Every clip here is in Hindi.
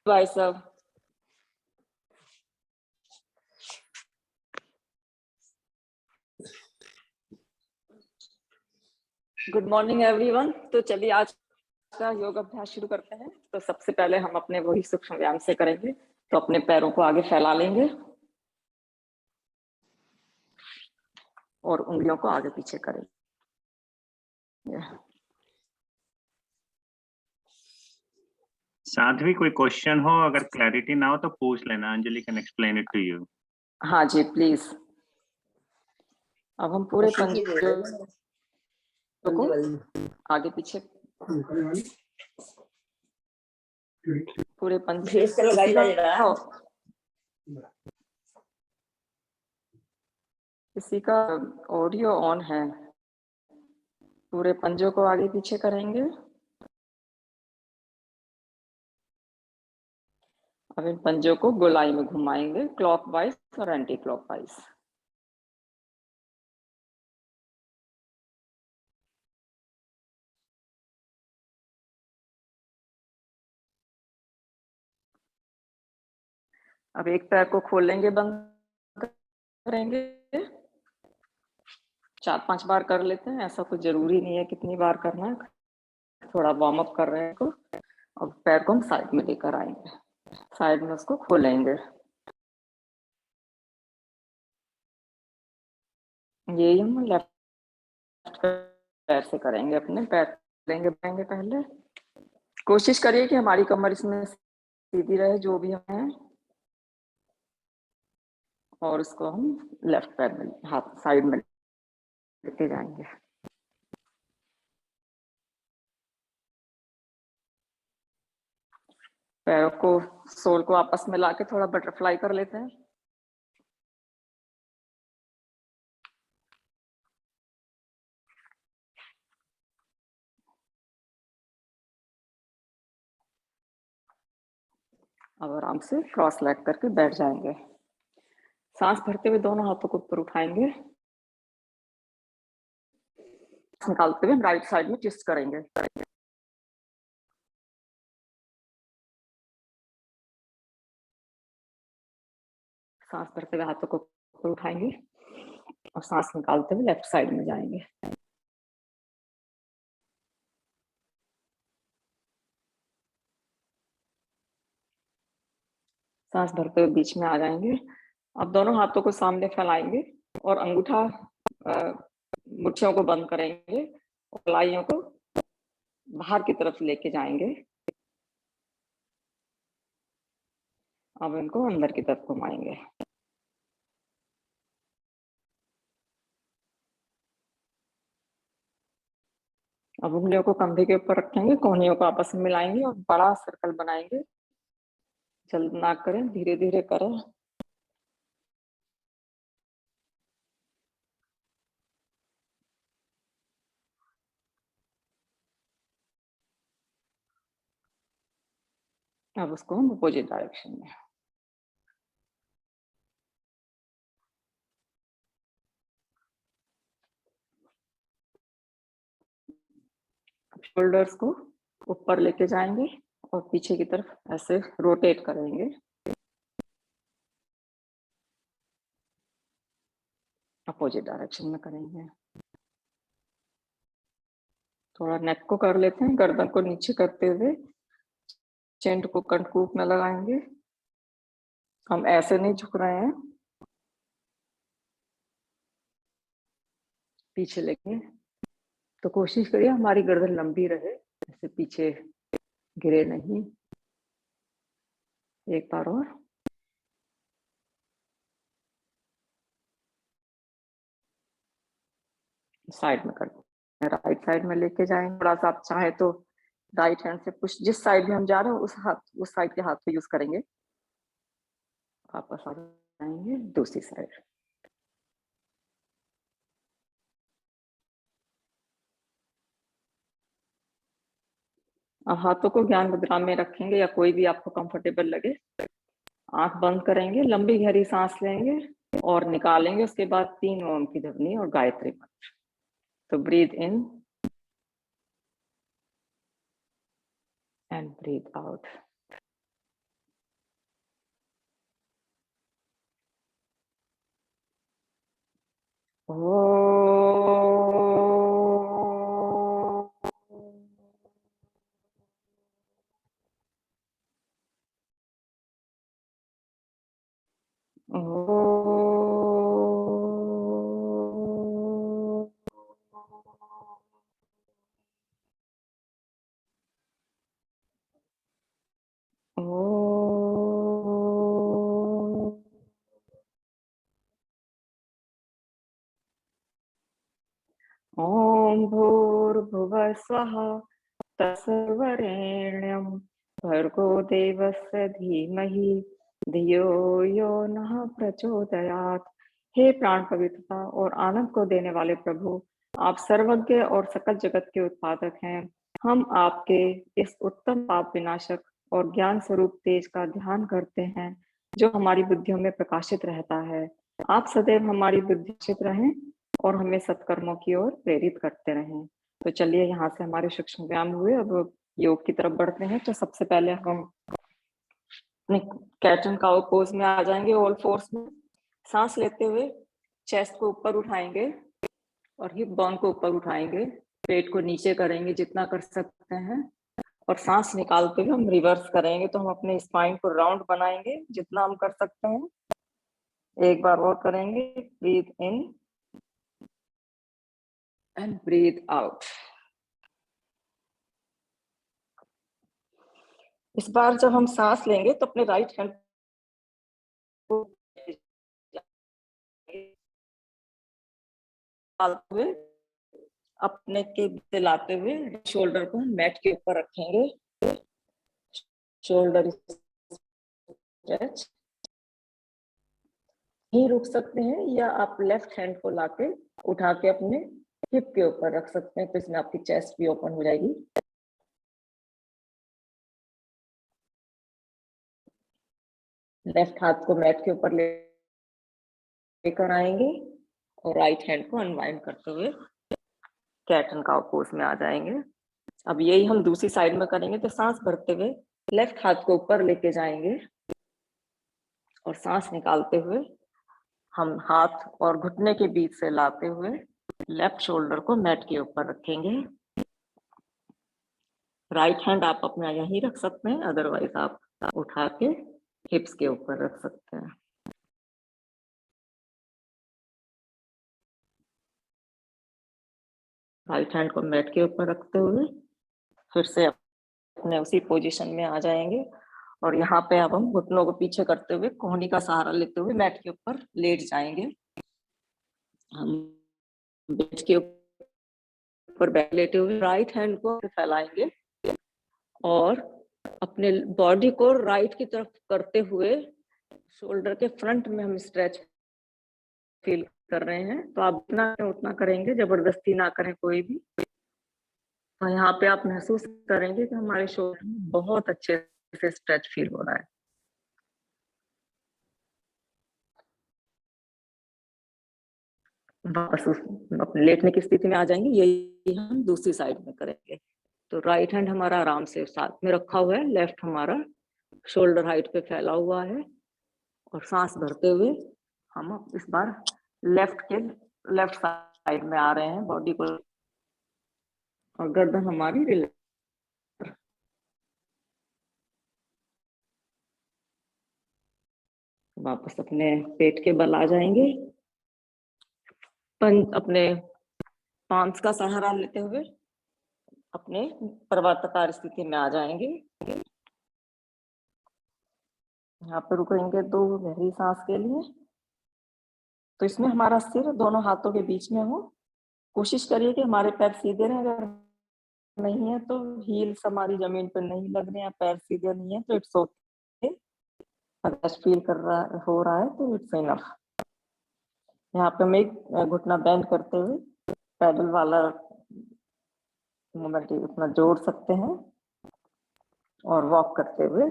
भाई साहब। Good morning everyone. तो चलिए आज का योग अभ्यास शुरू करते हैं। तो सबसे पहले हम अपने वही सूक्ष्म व्यायाम से करेंगे। तो अपने पैरों को आगे फैला लेंगे और उंगलियों को आगे पीछे करेंगे। साध्वी, कोई क्वेश्चन हो, अगर क्लैरिटी ना हो तो पूछ लेना, Anjali can explain it to you. हाँ जी प्लीज। अब हम पूरे पंजे को आगे पीछे, पूरे पंजे किसी का ऑडियो ऑन है, पूरे पंजों को आगे पीछे करेंगे। अब इन पंजों को गोलाई में घुमाएंगे, क्लॉकवाइज और एंटी क्लॉकवाइज। अब एक पैर को खोलेंगे, बंद करेंगे, 4-5 बार कर लेते हैं। ऐसा कुछ जरूरी नहीं है कितनी बार करना है, थोड़ा वार्म अप कर रहे हैं को। अब पैर को हम साइड में लेकर आएंगे, साइड में उसको खोलेंगे। यही हम लेफ्ट पैर से करेंगे। अपने पैर लेंगे पहले। कोशिश करिए कि हमारी कमर इसमें सीधी रहे जो भी हम हैं, और उसको हम लेफ्ट पैर में हाथ साइड में लेते जाएंगे। पैरों को, सोल को आपस में लाके थोड़ा बटरफ्लाई कर लेते हैं। अब आराम से क्रॉस लेग करके बैठ जाएंगे। सांस भरते हुए दोनों हाथों को ऊपर उठाएंगे, निकालते हुए राइट साइड में ट्विस्ट करेंगे। सांस भरते हुए हाथों को ऊपर उठाएंगे और सांस निकालते हुए लेफ्ट साइड में जाएंगे। सांस भरते हुए बीच में आ जाएंगे। अब दोनों हाथों को सामने फैलाएंगे और अंगूठा मुट्ठियों को बंद करेंगे और कलाइयों को बाहर की तरफ लेके जाएंगे। अब इनको अंदर की तरफ घुमाएंगे। अब उंगलियों को कंधे के ऊपर रखेंगे, कोहनियों को आपस में मिलाएंगे और बड़ा सर्कल बनाएंगे। जल्द ना करें, धीरे धीरे करें। अब उसको हम अपोजिट डायरेक्शन में, शोल्डर्स को ऊपर लेके जाएंगे और पीछे की तरफ ऐसे रोटेट करेंगे। अपोजिट डायरेक्शन में करेंगे। थोड़ा नेक को कर लेते हैं, गर्दन को नीचे करते हुए चेंट को कंठकूप में लगाएंगे। हम ऐसे नहीं झुक रहे हैं, पीछे लेके। तो कोशिश करिए हमारी गर्दन लंबी रहे, ऐसे पीछे गिरे नहीं। एक बार और। साइड में कर, राइट साइड में लेके जाएंगे। थोड़ा सा आप चाहे तो राइट हैंड से पुश, जिस साइड में हम जा रहे हैं उस साइड के हाथ को यूज करेंगे। वापस आ जाएंगे दूसरी साइड। अब हाथों को ज्ञान मुद्रा में रखेंगे या कोई भी आपको कंफर्टेबल लगे। आंख बंद करेंगे, लंबी गहरी सांस लेंगे और निकालेंगे। उसके बाद 3 ओम की ध्वनि और गायत्री मंत्र। तो breathe in and breathe out. ॐ भूर्भुवः स्वः तत्सवितुर्वरेण्यं भर्गो देवस्य धीमहि धियो यो नः प्रचोदयात्। हे प्राण पवित्रता और आनंद को देने वाले प्रभु, आप सर्वज्ञ और सकल जगत के उत्पादक हैं। हम आपके इस उत्तम पाप विनाशक और ज्ञान स्वरूप तेज का ध्यान करते हैं, जो हमारी बुद्धियों में प्रकाशित रहता है। आप सदैव हमारी बुद्धि प्रकाशित रहें और हमें सत्कर्मों की ओर प्रेरित करते रहें। तो चलिए, यहाँ से हमारे सूक्ष्म व्यायाम हुए, अब योग की तरफ बढ़ते हैं। तो सबसे पहले हम अपने कैट एंड काउ पोज में आ जाएंगे। ऑल फोर्स में सांस लेते हुए चेस्ट को ऊपर उठाएंगे और हिप बोन को ऊपर उठाएंगे, पेट को नीचे करेंगे जितना कर सकते हैं, और सांस निकालते हुए हम रिवर्स करेंगे। तो हम अपने स्पाइन को राउंड बनाएंगे जितना हम कर सकते हैं। एक बार और करेंगे, breathe in and breathe out. इस बार जब हम सांस लेंगे तो अपने राइट हैंड को डालते हुए अपने के लाते हुए शोल्डर को मैट के ऊपर रखेंगे। शोल्डर स्ट्रेच ही रुक सकते हैं, या आप लेफ्ट हैंड को लाके उठा के अपने हिप के ऊपर रख सकते हैं, तो इसमें आपकी चेस्ट भी ओपन हो जाएगी। लेफ्ट हाथ को मैट के ऊपर लेकर आएंगे और राइट हैंड को अनवाइंड करते हुए कैट एंड काउ पोज में आ जाएंगे। अब यही हम दूसरी साइड में करेंगे। तो सांस भरते हुए लेफ्ट हाथ को ऊपर लेके जाएंगे और सांस निकालते हुए हम हाथ और घुटने के बीच से लाते हुए लेफ्ट शोल्डर को मैट के ऊपर रखेंगे। राइट हैंड आप अपना यहीं रख सकते हैं, अदरवाइज आप उठा के हिप्स के ऊपर रख सकते हैं। राइट हैंड को मैट के ऊपर रखते हुए फिर से अपने उसी पोजीशन में आ जाएंगे, और यहाँ पे अब हम घुटनों को पीछे करते हुए कोहनी का सहारा लेते हुए मैट के ऊपर लेट जाएंगे। हम बेड के ऊपर बैठ लेते हुए राइट हैंड को फैलाएंगे और अपने बॉडी को राइट की तरफ करते हुए शोल्डर के फ्रंट में हम स्ट्रेच फील कर रहे हैं। तो आप उतना करेंगे, जबरदस्ती ना करें कोई भी। तो यहाँ पे आप महसूस करेंगे कि हमारे शोल्डर में बहुत अच्छे से स्ट्रेच फील हो रहा है। वापस अपने लेटने की स्थिति में आ जाएंगे। यही हम दूसरी साइड में करेंगे। तो राइट हैंड हमारा आराम से साथ में रखा हुआ है, लेफ्ट हमारा शोल्डर हाइट पे फैला हुआ है, और सांस भरते हुए हम इस बार लेफ्ट साइड में आ रहे हैं बॉडी को, और गर्दन हमारी रिलैक्स। वापस अपने पेट के बल आ जाएंगे। अपने पांच का सहारा लेते हुए अपने पर्वताकार स्थिति में आ जाएंगे। यहाँ पे रुकेंगे 2 गहरी सांस के लिए। तो इसमें हमारा सिर दोनों हाथों के बीच में हो। कोशिश करिए कि हमारे पैर सीधे रहें। अगर नहीं है तो हील्स हमारी जमीन पर नहीं लग रहे हैं, पैर सीधे नहीं है तो इट्स ओके। अगर फील हो रहा है तो इट्स इनफ। यहाँ पे हम एक घुटना बेंड करते हुए पैडल वाला मूवमेंट उतना जोड़ सकते हैं, और वॉक करते हुए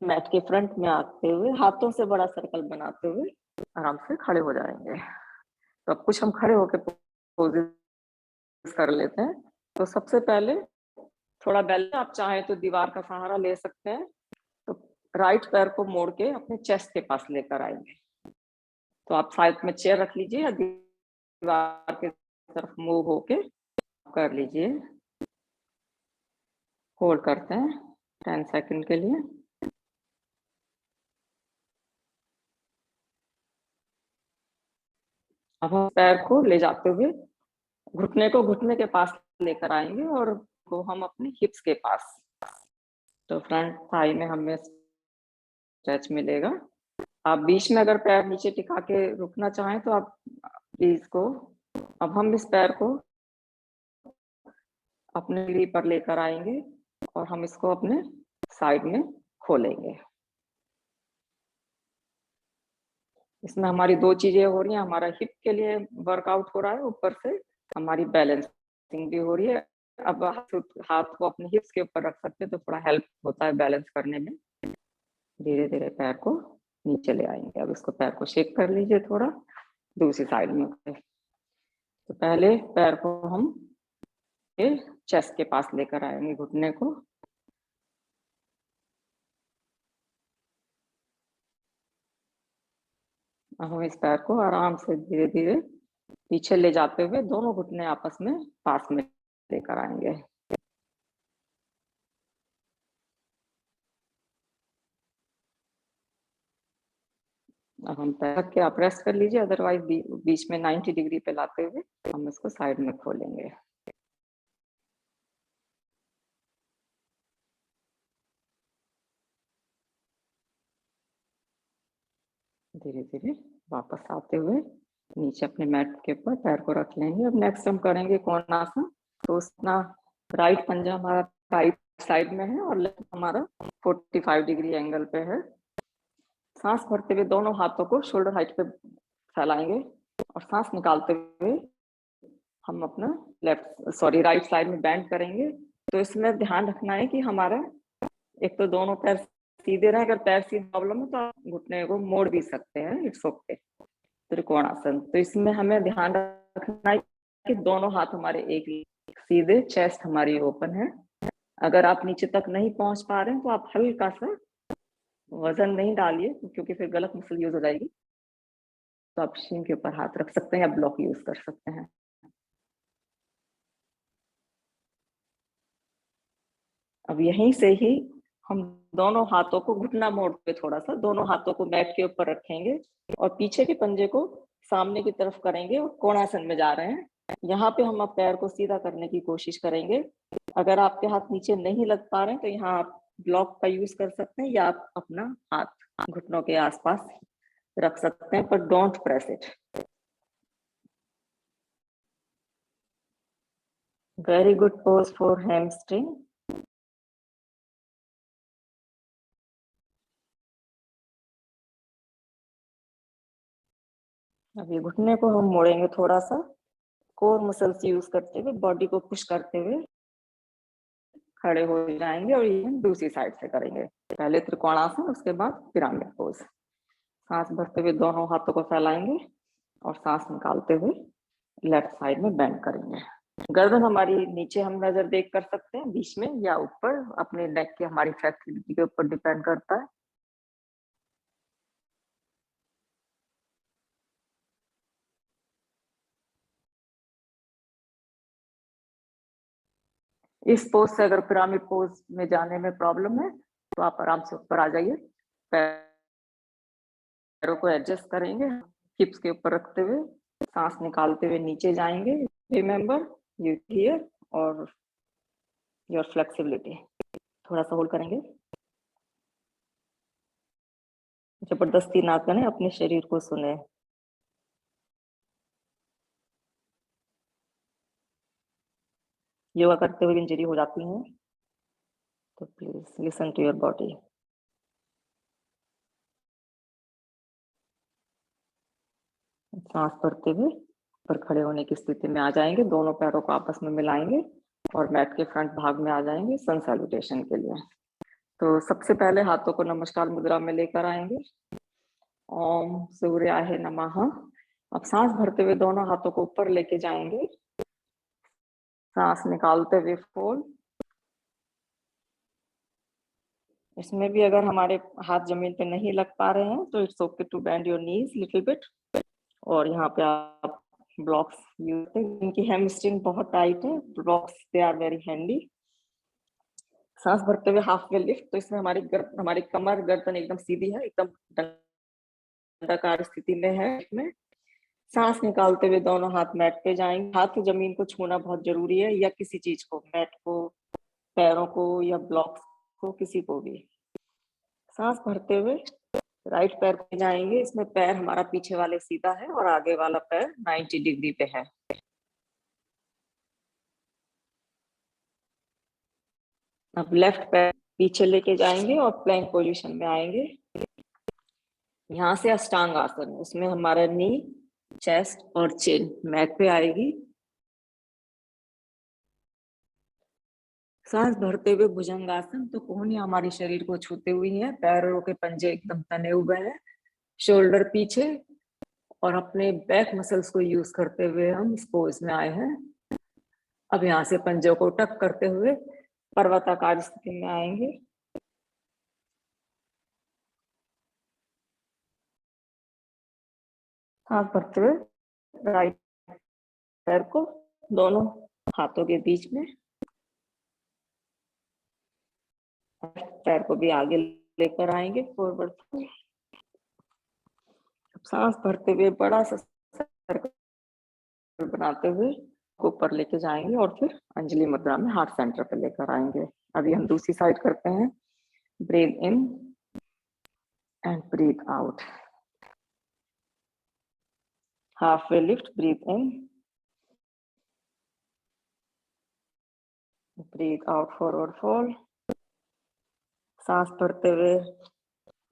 मैट के फ्रंट में आते हुए हाथों से बड़ा सर्कल बनाते हुए आराम से खड़े हो जाएंगे। तो अब कुछ हम खड़े होकर पोजेस कर लेते हैं। तो सबसे पहले थोड़ा बैलेंस, आप चाहें तो दीवार का सहारा ले सकते हैं। तो राइट पैर को मोड़ के अपने चेस्ट के पास लेकर आएंगे। तो आप साइड में चेयर रख लीजिए या दीवार की तरफ मूव होके कर लीजिए। होल्ड करते हैं 10 सेकंड के लिए। अब हम पैर को ले जाते हुए घुटने को घुटने के पास लेकर आएंगे और को हम अपने हिप्स के पास, तो फ्रंट थाई में हमें स्ट्रेच मिलेगा। आप बीच में अगर पैर नीचे टिका के रुकना चाहें तो आप प्लीज को, अब हम इस पैर को अपने ली पर लेकर आएंगे और हम इसको अपने साइड में खोलेंगे। इसमें हमारी दो चीजें हो रही हैं, हमारा हिप के लिए वर्कआउट हो रहा है, ऊपर से हमारी बैलेंसिंग भी हो रही है। अब हाथ को अपने हिप्स के ऊपर रख सकते हैं तो थोड़ा हेल्प होता है बैलेंस करने में। धीरे धीरे पैर को नीचे ले आएंगे। अब इसको पैर को शेक कर लीजिए थोड़ा दूसरी साइड में। तो पहले पैर को हम चेस्ट के पास लेकर आएंगे, घुटने को। अब हम इस पैर को आराम से धीरे धीरे पीछे ले जाते हुए दोनों घुटने आपस में पास में लेकर आएंगे। अब हम पैर के आप रेस्ट कर लीजिए, अदरवाइज बीच में 90 डिग्री पे लाते हुए हम इसको साइड में खोलेंगे। धीरे धीरे वापस आते हुए नीचे अपने मैट के ऊपर पैर को रख लेंगे। अब नेक्स्ट हम करेंगे कोणासन। तो उसका राइट पंजा हमारा राइट साइड में है और लेफ्ट हमारा 45 डिग्री एंगल पे है। सांस भरते हुए दोनों हाथों को शोल्डर हाइट पे फैलाएंगे और सांस निकालते हुए हम अपना राइट साइड में बेंड करेंगे। तो इसमें ध्यान रखना है कि हमारा एक तो दोनों पैर सीधे रहे। अगर पैर सीधे प्रॉब्लम है तो आप घुटने को मोड़ भी सकते हैं, इट्स ओके। त्रिकोणासन, तो इसमें हमें ध्यान रखना है कि दोनों हाथ हमारे एक सीधे, चेस्ट हमारी ओपन है। अगर आप नीचे तक नहीं पहुंच पा रहे हैं तो आप हल्का सा वजन नहीं डालिए क्योंकि फिर गलत मसल यूज हो जाएगी। तो आप शीन के ऊपर हाथ रख सकते हैं या ब्लॉक यूज कर सकते हैं। अब यहीं से ही हम दोनों हाथों को घुटना मोड़ पे थोड़ा सा दोनों हाथों को मैट के ऊपर रखेंगे और पीछे के पंजे को सामने की तरफ करेंगे और कोणासन में जा रहे हैं। यहाँ पे हम अब पैर को सीधा करने की कोशिश करेंगे। अगर आपके हाथ नीचे नहीं लग पा रहे हैं तो यहाँ आप ब्लॉक का यूज कर सकते हैं या आप अपना हाथ घुटनों के आसपास रख सकते हैं, पर don't press it. Very good pose for hamstring. अब ये घुटने को हम मोड़ेंगे थोड़ा सा, कोर मसल्स यूज करते हुए बॉडी को पुश करते हुए खड़े हो जाएंगे और ये दूसरी साइड से करेंगे। पहले त्रिकोणासन, उसके बाद पिरामिड पोज। सांस भरते हुए दोनों हाथों को फैलाएंगे और सांस निकालते हुए लेफ्ट साइड में बेंड करेंगे। गर्दन हमारी नीचे हम नजर देख कर सकते हैं, बीच में या ऊपर, अपने नेक के हमारी फ्लेक्सिबिलिटी के ऊपर डिपेंड करता है। इस पोज से अगर पिरामिड पोज में जाने में प्रॉब्लम है तो आप आराम से ऊपर आ जाइए। पैरों को एडजस्ट करेंगे, हिप्स के ऊपर रखते हुए सांस निकालते हुए नीचे जाएंगे। रिमेंबर यू हियर और योर फ्लेक्सिबिलिटी। थोड़ा सा होल्ड करेंगे, जबरदस्ती ना करें, अपने शरीर को सुने। योगा करते हुए इंजरी हो जाती है तो please listen to your body. सांस भरते हुए पर खड़े होने की स्थिति में आ जाएंगे, दोनों पैरों को आपस में मिलाएंगे और मैट के फ्रंट भाग में आ जाएंगे सन सैल्यूटेशन के लिए। तो सबसे पहले हाथों को नमस्कार मुद्रा में लेकर आएंगे। ओम सूर्याय नमः। अब सांस भरते हुए दोनों हाथों को ऊपर लेके जाएंगे, सांस निकालते हुए फोल्ड। इसमें भी अगर हमारे हाथ जमीन पे नहीं लग पा रहे हैं तो it's okay to bend your knees little bit. और यहाँ पे आप ब्लॉक्स यूज करें, इनकी हैमस्ट्रिंग बहुत टाइट है, blocks they are very handy. सांस भरते हुए हाफ वे लिफ्ट। तो इसमें हमारी कमर गर्दन एकदम सीधी है, एकदम दंडाकार स्थिति में है। इसमें सांस निकालते हुए दोनों हाथ मैट पे जाएंगे। हाथ जमीन को छूना बहुत जरूरी है, या किसी चीज को, मैट को, पैरों को या ब्लॉक्स को, किसी को भी। सांस भरते हुए राइट पैर पे जाएंगे। इसमें पैर हमारा पीछे वाले सीधा है और आगे वाला पैर 90 डिग्री पे है। अब लेफ्ट पैर पीछे लेके जाएंगे और प्लैंक पोजीशन में आएंगे। यहाँ से अष्टांग आसन, उसमें हमारा नी, चेस्ट और चिन मैट पे आएगी। सांस भरते हुए भुजंगासन, तो कोहनी हमारी शरीर को छूते हुई है, पैरों के पंजे एकदम तने हुए हैं, शोल्डर पीछे, और अपने बैक मसल्स को यूज करते हुए हम इस पोज में आए हैं। अब यहाँ से पंजों को टक करते हुए पर्वताकार स्थिति में आएंगे। सांस भरते हुए राइट पैर को दोनों हाथों के बीच में, पैर को भी आगे लेकर आएंगे फॉरवर्ड। सांस भरते हुए बड़ा सा सर्कल बनाते हुए ऊपर लेके जाएंगे और फिर अंजलि मुद्रा में हार्ट सेंटर पे लेकर आएंगे। अभी हम दूसरी साइड करते हैं। Breathe in and breathe out. halfway lift, breathe in, breathe out, forward fold। सांस भरते हुए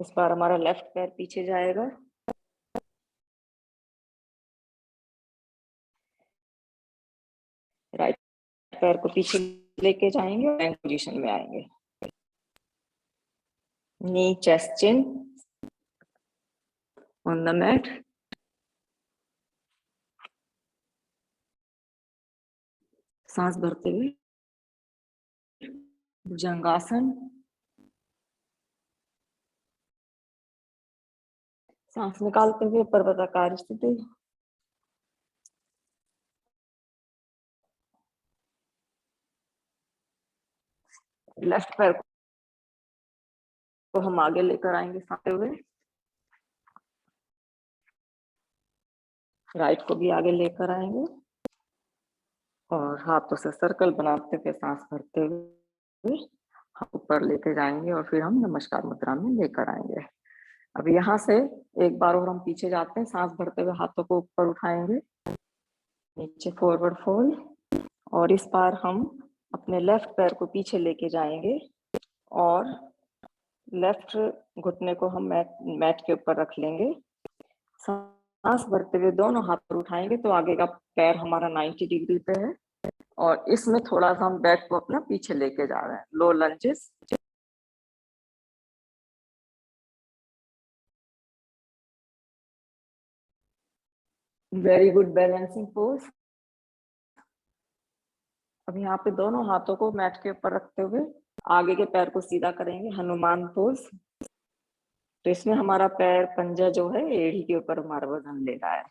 इस बार हमारा लेफ्ट पैर पीछे जाएगा, राइट पैर को पीछे लेके जाएंगे, प्लैंक पोजीशन में आएंगे। Knee, chest, chin on the mat. सांस भरते हुए भुजंगासन। सांस निकालते हुए पर्वताकार स्थिति। लेफ्ट पैर को हम आगे लेकर आएंगे सांसते हुए, राइट को भी आगे लेकर आएंगे और हाथों से सर्कल बनाते हुए सांस भरते हुए ऊपर लेके जाएंगे और फिर हम नमस्कार मुद्रा में लेकर आएंगे। अब यहाँ से एक बार और हम पीछे जाते हैं, सांस भरते हुए हाथों को ऊपर उठाएंगे, नीचे फॉरवर्ड फोल्ड, और इस बार हम अपने लेफ्ट पैर को पीछे लेके जाएंगे और लेफ्ट घुटने को हम मैट के ऊपर रख लेंगे। सांस भरते हुए दोनों हाथ पर उठाएंगे तो आगे का पैर हमारा 90 डिग्री पे है और इसमें थोड़ा सा हम बैक को अपना पीछे लेके जा रहे हैं। Low lunges. Very good balancing pose. अब यहाँ पे दोनों हाथों को मैट के ऊपर रखते हुए आगे के पैर को सीधा करेंगे, हनुमान पोज। तो इसमें हमारा पैर पंजा जो है एड़ी के ऊपर हमारा वजन ले रहा है,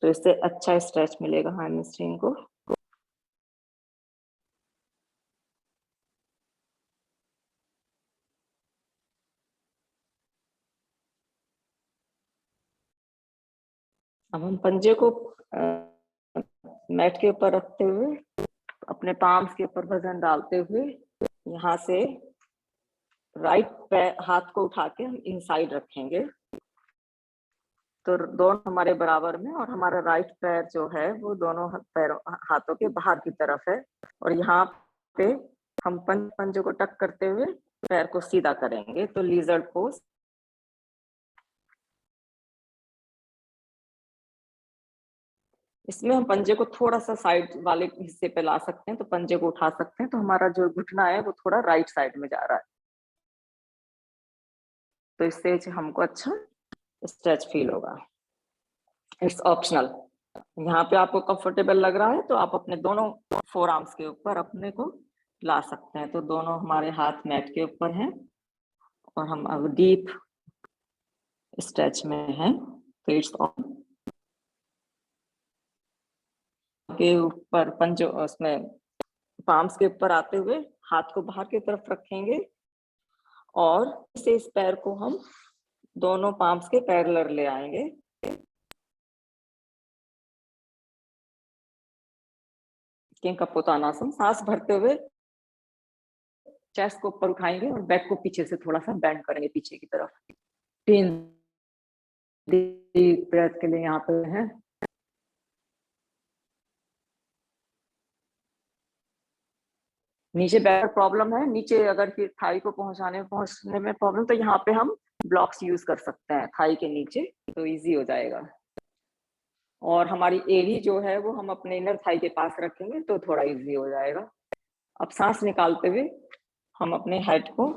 तो इससे अच्छा स्ट्रेच मिलेगा हैमस्ट्रिंग को। अब हम पंजे को मैट के ऊपर रखते हुए अपने पाम्स के ऊपर वजन डालते हुए यहाँ से राइट पैर हाथ को उठा के हम इनसाइड रखेंगे, तो दोनों हमारे बराबर में, और हमारा राइट पैर जो है वो दोनों पैरों हाथों के बाहर की तरफ है, और यहाँ पे हम पंजों को टक करते हुए पैर को सीधा करेंगे, तो लिजर्ड पोज। इसमें हम पंजे को थोड़ा सा साइड वाले हिस्से पे ला सकते हैं, तो पंजे को उठा सकते हैं, तो हमारा जो घुटना है वो थोड़ा राइट साइड में जा रहा है, तो इससे हमको अच्छा स्ट्रेच फील होगा। It's optional. यहाँ पे आपको कंफर्टेबल लग रहा है तो आप अपने दोनों फोर आर्म्स के ऊपर अपने को ला सकते हैं, तो दोनों हमारे हाथ मैट के ऊपर हैं और हम अब डीप स्ट्रेच में हैं, तो इट्स ऑन। के ऊपर पंजों उसमें पाम्स के ऊपर आते हुए हाथ को बाहर की तरफ रखेंगे और इसे इस पैर को हम दोनों पाम्स के पैरेलल ले आएंगे किंकपोतानासन। सांस भरते हुए चेस्ट को ऊपर उठाएंगे और बैक को पीछे से थोड़ा सा बेंड करेंगे पीछे की तरफ। 3 डीप ब्रेथ के लिए यहाँ पे है। नीचे बैक प्रॉब्लम है, नीचे अगर फिर थाई को पहुंचने में प्रॉब्लम, तो यहाँ पे हम ब्लॉक्स यूज कर सकते हैं थाई के नीचे, तो इजी हो जाएगा। और हमारी एड़ी जो है वो हम अपने इनर थाई के पास रखेंगे तो थोड़ा इजी हो जाएगा। अब सांस निकालते हुए हम अपने हेड को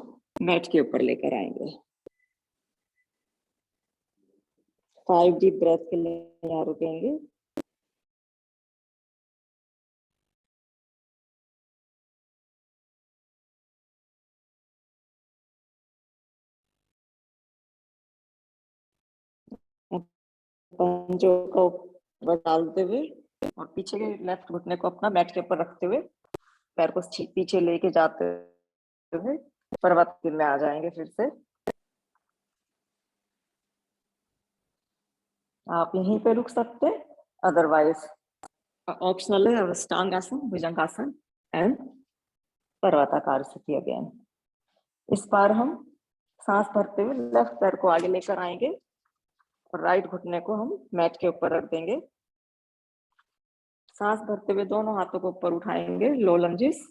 मैट के ऊपर लेकर आएंगे। 5 डीप ब्रेथ के लिए यहाँ रुकेंगे। पंजों को ऊपर डालते हुए और पीछे के लेफ्ट घुटने को अपना मैट के ऊपर रखते हुए पैर को पीछे लेके जाते हुए पर्वत में आ जाएंगे। फिर से आप यहीं पे रुक सकते हैं, अदरवाइज ऑप्शनल है अष्टांगासन, भुजंगासन एंड पर्वताकार स्थिति अगेन। इस बार हम सांस भरते हुए लेफ्ट पैर को आगे लेकर आएंगे और राइट घुटने को हम मैट के ऊपर रख देंगे। सांस भरते हुए दोनों हाथों को ऊपर उठाएंगे, लो लंजेस।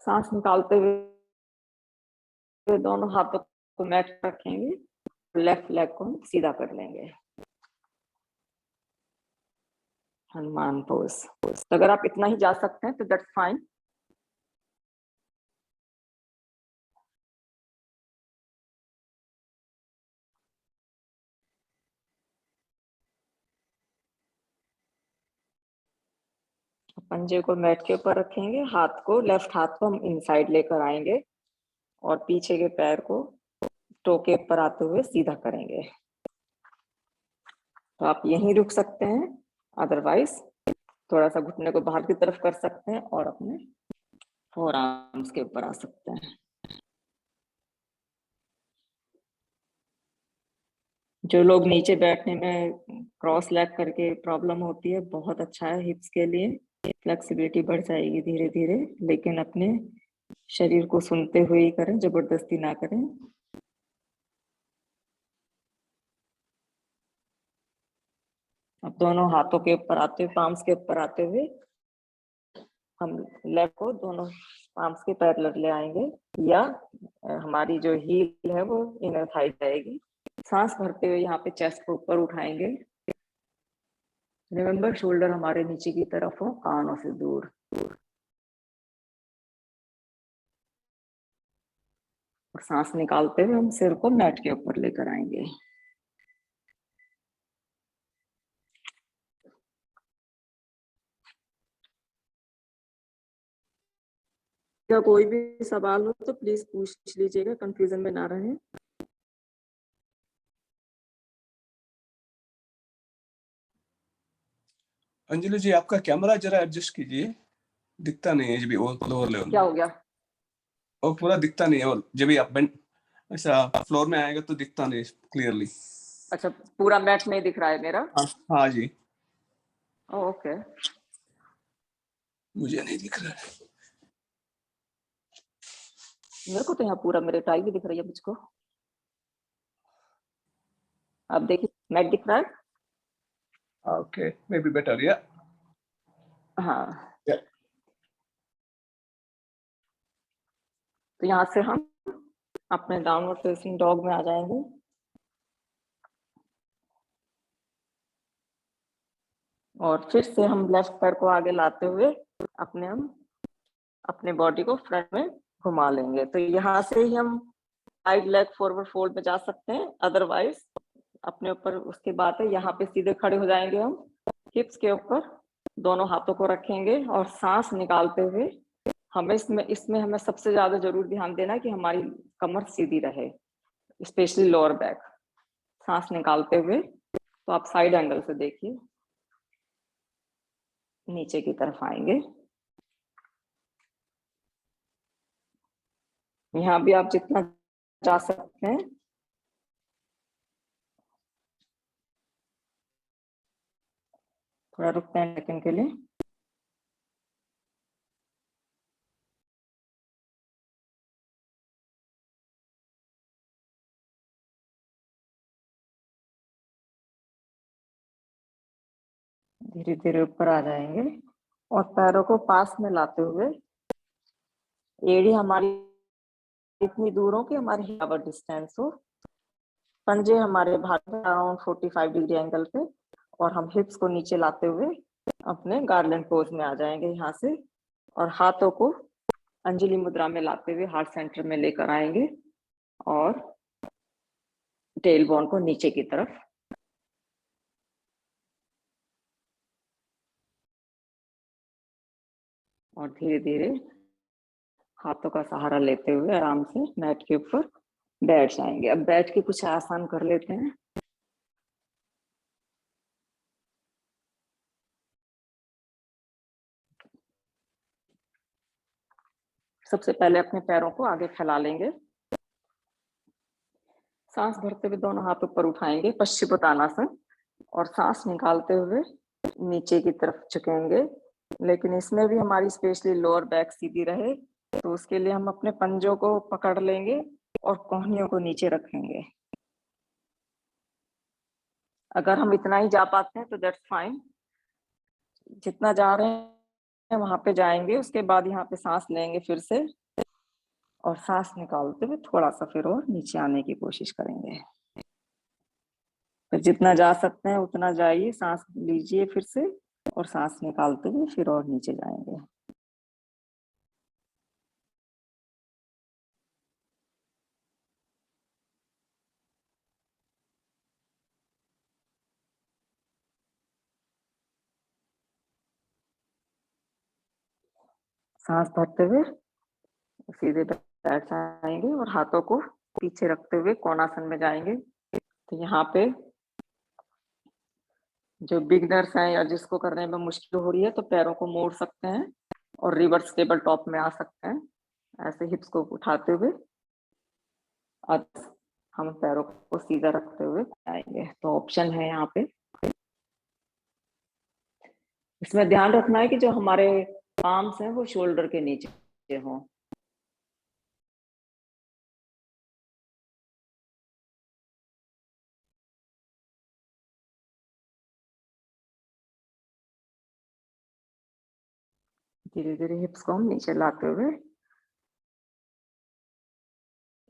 सांस निकालते हुए दोनों हाथों को मैट रखेंगे, लेफ्ट लेग को हम सीधा कर लेंगे, हनुमान पोज। तो अगर आप इतना ही जा सकते हैं तो दैट्स फाइन। पंजे को मैट के ऊपर रखेंगे, हाथ को लेफ्ट हाथ को हम इनसाइड लेकर आएंगे और पीछे के पैर को टो के ऊपर आते हुए सीधा करेंगे। तो आप यहीं रुक सकते हैं, अदरवाइज थोड़ा सा घुटने को बाहर की तरफ कर सकते हैं और अपने फोर आर्म्स के ऊपर आ सकते हैं। जो लोग नीचे बैठने में क्रॉस लेग करके प्रॉब्लम होती है, बहुत अच्छा है हिप्स के लिए, फ्लेक्सिबिलिटी बढ़ जाएगी धीरे धीरे, लेकिन अपने शरीर को सुनते हुए ही करें, जबरदस्ती ना करें। अब दोनों हाथों के ऊपर आते हुए, पाम्स के ऊपर आते हुए हम लेग को दोनों पाम्स के पैरेलल ले आएंगे, या हमारी जो हील है वो इनर थाई जाएगी। सांस भरते हुए यहाँ पे चेस्ट को ऊपर उठाएंगे। रिमेम्बर शोल्डर हमारे नीचे की तरफ हो, कानों से दूर। और सांस निकालते हुए हम सिर को मैट के ऊपर लेकर आएंगे। क्या कोई भी सवाल हो तो प्लीज पूछ लीजिएगा, कंफ्यूजन में ना रहे। अंजलि जी, आपका कैमरा जरा एडजस्ट कीजिए, दिखता नहीं है जब भी वो लोअर लेवल। क्या हो गया? वो पूरा दिखता नहीं है, और जब भी आप बेंड ऐसा फ्लोर में आएगा तो दिखता नहीं क्लियरली। अच्छा, पूरा मैट नहीं दिख रहा है मेरा? हाँ जी, ओके, मुझे नहीं दिख रहा है। मेरे को तो यहाँ पूरा मेरे टाई भी दिख रही है मुझको। आप देखिए, मैट दिख रहा है? ओके, मे बी बेटर, या हाँ। तो यहाँ से हम अपने डाउनवर्ड फेसिंग डॉग में आ जाएंगे। और फिर से हम लेफ्ट पैर को आगे लाते हुए हम अपने बॉडी को फ्रंट में घुमा लेंगे। तो यहाँ से ही हम साइड लेग फॉरवर्ड फोल्ड में जा सकते हैं, अदरवाइज अपने ऊपर उसके बाद है यहाँ पे सीधे खड़े हो जाएंगे। हम हिप्स के ऊपर दोनों हाथों को रखेंगे और सांस निकालते हुए हमें इसमें हमें सबसे ज्यादा जरूर ध्यान देना है कि हमारी कमर सीधी रहे, स्पेशली लोअर बैक। सांस निकालते हुए तो आप साइड एंगल से देखिए, नीचे की तरफ आएंगे। यहाँ भी आप जितना जा सकते हैं। थोड़ा रुकते हैं सेकंड के लिए। धीरे धीरे ऊपर आ जाएंगे और पैरों को पास में लाते हुए एड़ी हमारी इतनी दूर हो कि हमारी बराबर डिस्टेंस हो। पंजे हमारे भार अराउंड 45 डिग्री एंगल पे, और हम हिप्स को नीचे लाते हुए अपने गार्लैंड पोज में आ जाएंगे यहाँ से। और हाथों को अंजलि मुद्रा में लाते हुए हार्ट सेंटर में लेकर आएंगे और टेल बोन को नीचे की तरफ। और धीरे धीरे हाथों का सहारा लेते हुए आराम से मैट के ऊपर बैठ जाएंगे। अब बैठ के कुछ आसान कर लेते हैं। सबसे पहले अपने पैरों को आगे फैला लेंगे। सांस भरते हुए दोनों हाथ ऊपर उठाएंगे, पश्चिमोत्तानासन, और सांस निकालते हुए नीचे की तरफ झुकेंगे। लेकिन इसमें भी हमारी स्पेशली लोअर बैक सीधी रहे, तो उसके लिए हम अपने पंजों को पकड़ लेंगे और कोहनियों को नीचे रखेंगे। अगर हम इतना ही जा पाते हैं तो दैट्स फाइन। जितना जा रहे हैं वहां पे जाएंगे। उसके बाद यहाँ पे सांस लेंगे फिर से, और सांस निकालते हुए थोड़ा सा फिर और नीचे आने की कोशिश करेंगे। फिर जितना जा सकते हैं उतना जाइए, सांस लीजिए फिर से, और सांस निकालते हुए फिर और नीचे जाएंगे। सांस भरते हुए सीधे बैठ जाएंगे और हाथों को पीछे रखते हुए कोणासन में जाएंगे। तो यहाँ पे जो बिगनर्स हैं या जिसको करने में मुश्किल हो रही है, तो पैरों को मोड़ सकते हैं और रिवर्स टेबल टॉप में आ सकते हैं, ऐसे हिप्स को उठाते हुए। अब हम पैरों को सीधा रखते हुए आएंगे। तो ऑप्शन है यहाँ पे। इसमें ध्यान रखना है कि जो हमारे पाम्स हैं वो शोल्डर के नीचे हों। धीरे धीरे हिप्स को हम नीचे लाते हुए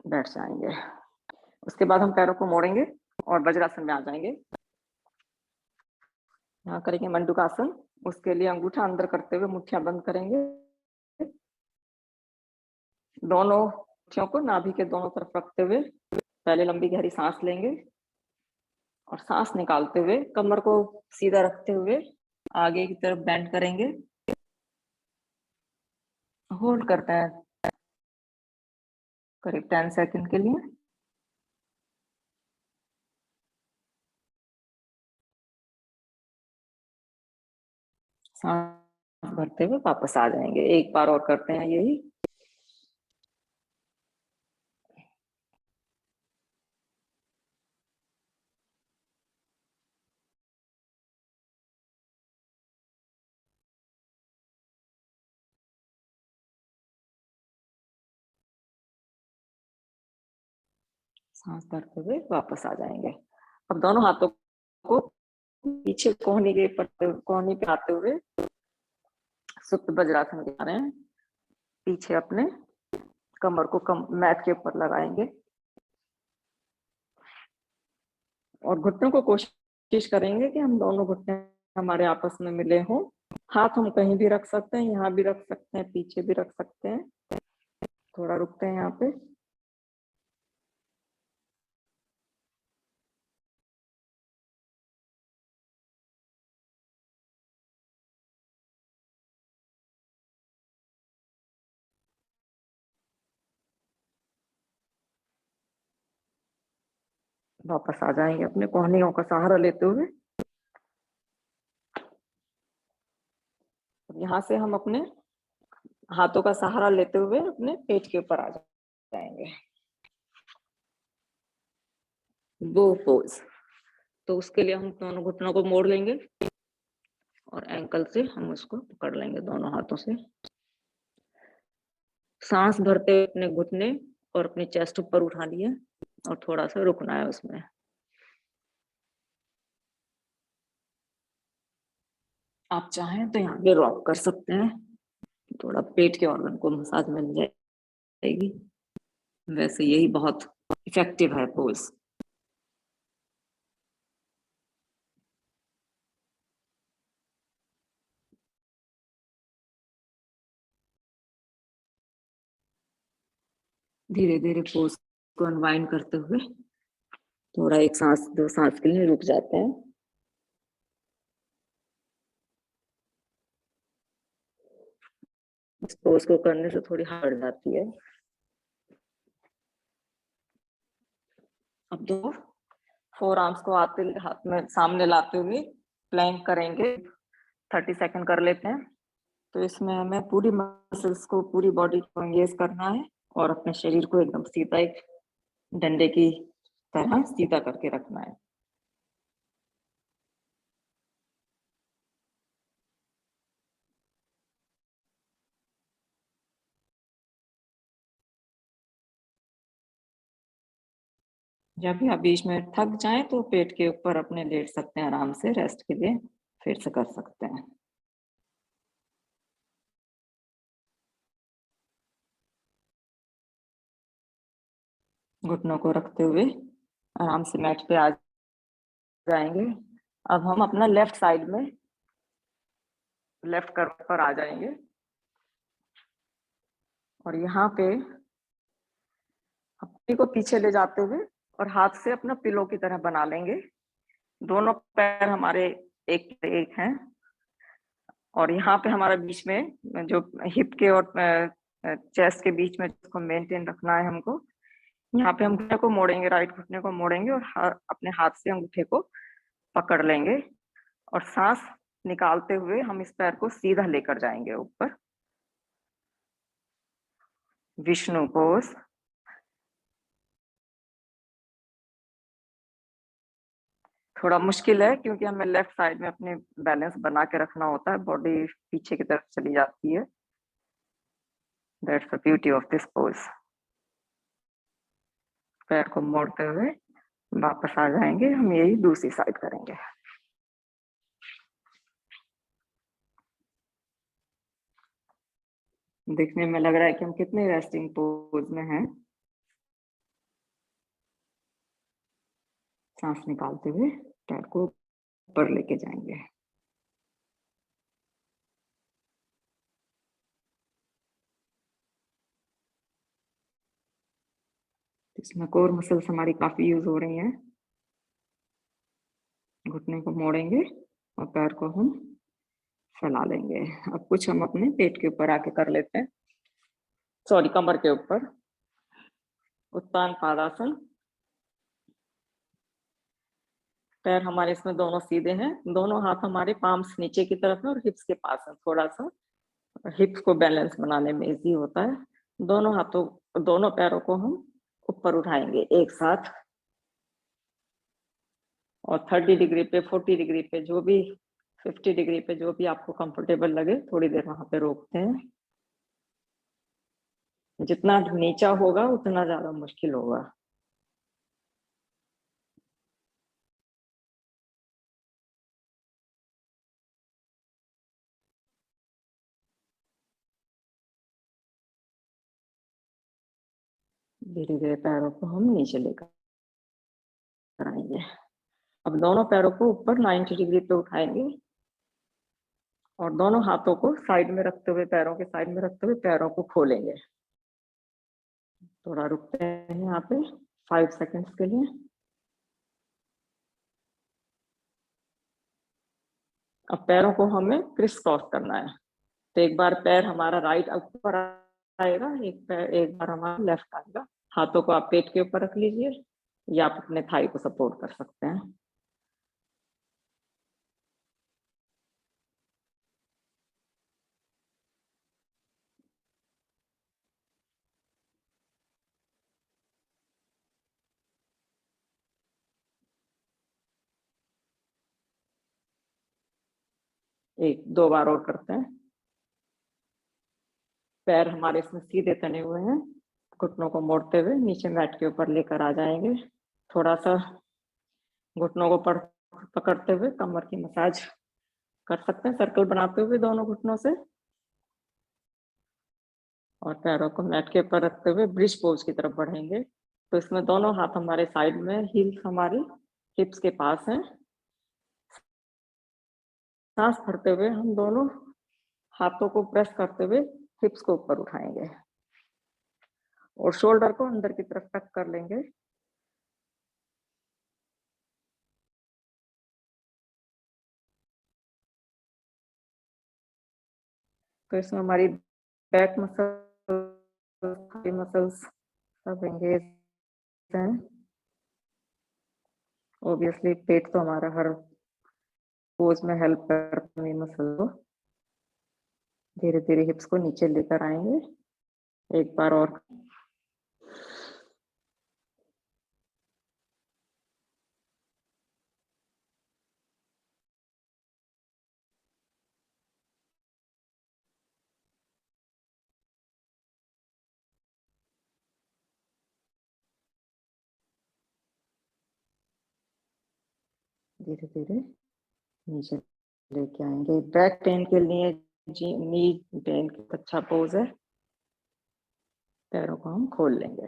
बैठ जाएंगे। उसके बाद हम पैरों को मोड़ेंगे और वज्रासन में आ जाएंगे। यहाँ करेंगे मंडूकासन। उसके लिए अंगूठा अंदर करते हुए मुट्ठियां बंद करेंगे। दोनों मुट्ठियों को नाभि के दोनों तरफ रखते हुए पहले लंबी गहरी सांस लेंगे, और सांस निकालते हुए कमर को सीधा रखते हुए आगे की तरफ बेंड करेंगे। होल्ड करते हैं करीब 10 सेकंड के लिए। सांस भरते हुए वापस आ जाएंगे। एक बार और करते हैं यही। सांस भरते हुए वापस आ जाएंगे। अब दोनों हाथों को पीछे कोहनी पे आते हुए सुप्त वज्रासन कर रहे हैं। पीछे अपने कमर को मैट के ऊपर लगाएंगे और घुटनों को कोशिश करेंगे कि हम दोनों घुटने हमारे आपस में मिले हों। हाथ हम कहीं भी रख सकते हैं, यहाँ भी रख सकते हैं, पीछे भी रख सकते हैं। थोड़ा रुकते हैं यहाँ पे। वापस आ जाएंगे अपने कोहनियों का सहारा लेते हुए। यहाँ से हम अपने हाथों का सहारा लेते हुए अपने पेट के ऊपर आ जाएंगे। जाएंगे। वो पोज, तो उसके लिए हम दोनों घुटनों को मोड़ लेंगे और एंकल से हम उसको पकड़ लेंगे दोनों हाथों से। सांस भरते हुए अपने घुटने और अपनी चेस्ट ऊपर उठा लिया और थोड़ा सा रुकना है उसमें। आप चाहें तो यहाँ पे रॉक कर सकते हैं, थोड़ा पेट के ऑर्गन को मसाज मिल जाएगी। वैसे यही बहुत इफेक्टिव है पोज। धीरे धीरे पोज को अनवाइंड करते हुए थोड़ा एक सांस दो सांस के लिए रुक जाते हैं। इस पोज को करने से थोड़ी हट जाती है। अब दो फोर आर्म्स को हाथ में सामने लाते हुए प्लैंक करेंगे। 30 सेकंड कर लेते हैं। तो इसमें हमें पूरी मसल्स को, पूरी बॉडी को एंगेज करना है और अपने शरीर को एकदम सीधा, एक डंडे की तरह सीधा करके रखना है। जब भी आप बीच में थक जाएं तो पेट के ऊपर अपने लेट सकते हैं, आराम से रेस्ट के लिए फिर से कर सकते हैं। घुटनों को रखते हुए आराम से मैट पे आ जाएंगे। अब हम अपना लेफ्ट साइड में लेफ्ट कर्व पर आ जाएंगे और यहाँ पे अपने को पीछे ले जाते हुए और हाथ से अपना पिलो की तरह बना लेंगे। दोनों पैर हमारे एक एक हैं और यहाँ पे हमारा बीच में जो हिप के और चेस्ट के बीच में जिसको मेंटेन रखना है हमको, यहाँ पे हम घुटने को मोड़ेंगे, राइट घुटने को मोड़ेंगे और अपने हाथ से अंगूठे को पकड़ लेंगे और सांस निकालते हुए हम इस पैर को सीधा लेकर जाएंगे ऊपर। विष्णु पोज। थोड़ा मुश्किल है क्योंकि हमें लेफ्ट साइड में अपने बैलेंस बना के रखना होता है, बॉडी पीछे की तरफ चली जाती है। That's the beauty of this pose. पैर को मोड़ते हुए वापस आ जाएंगे। हम यही दूसरी साइड करेंगे। देखने में लग रहा है कि हम कितने रेस्टिंग पोज में हैं। सांस निकालते हुए पैर को ऊपर लेके जाएंगे। इसमें कोर मसल्स हमारी काफी यूज हो रही हैं। घुटने को मोड़ेंगे और पैर को हम फैला लेंगे। अब कुछ हम अपने पेट के ऊपर आके कर लेते हैं, सॉरी कमर के ऊपर। उत्तान पादासन। पैर हमारे इसमें दोनों सीधे हैं, दोनों हाथ हमारे पाम्स नीचे की तरफ है और हिप्स के पास है। थोड़ा सा हिप्स को बैलेंस बनाने में इजी होता है। दोनों पैरों को हम ऊपर उठाएंगे एक साथ और 30 डिग्री पे, 40 डिग्री पे, जो भी 50 डिग्री पे जो भी आपको कंफर्टेबल लगे थोड़ी देर वहां पे रोकते हैं। जितना नीचा होगा उतना ज्यादा मुश्किल होगा। धीरे धीरे पैरों को हम नीचे लेकर आएंगे। अब दोनों पैरों को ऊपर 90 डिग्री पे उठाएंगे और दोनों हाथों को साइड में रखते हुए, पैरों के साइड में रखते हुए पैरों को खोलेंगे। थोड़ा रुकते हैं यहाँ पे 5 सेकंड्स के लिए। अब पैरों को हमें क्रिस क्रॉस करना है। तो एक बार पैर हमारा राइट ऊपर आएगा, एक बार हमारा लेफ्ट आएगा। हाथों को आप पेट के ऊपर रख लीजिए या आप अपने थाई को सपोर्ट कर सकते हैं। एक दो बार और करते हैं। पैर हमारे इसमें सीधे तने हुए हैं, घुटनों को मोड़ते हुए नीचे मैट के ऊपर लेकर आ जाएंगे। थोड़ा सा घुटनों को पकड़ते हुए कमर की मसाज कर सकते हैं, सर्कल बनाते हुए दोनों घुटनों से, और पैरों को मैट के ऊपर रखते हुए ब्रिज पोज की तरफ बढ़ेंगे। तो इसमें दोनों हाथ हमारे साइड में, हील्स हमारी हिप्स के पास हैं। सांस भरते हुए हम दोनों हाथों को प्रेस करते हुए हिप्स को ऊपर उठाएंगे और शोल्डर को अंदर की तरफ टक कर लेंगे। तो इसमें हमारी बैक मसल्स सब एंगेज हैं। ऑब्वियसली पेट तो हमारा हर पोज में हेल्प करता है मसल को। धीरे धीरे हिप्स को नीचे लेकर आएंगे, एक बार और। धीरे धीरे नीचे लेके आएंगे। बैक पेन के लिए नी पेन अच्छा पोज है। पैरों को हम खोल लेंगे।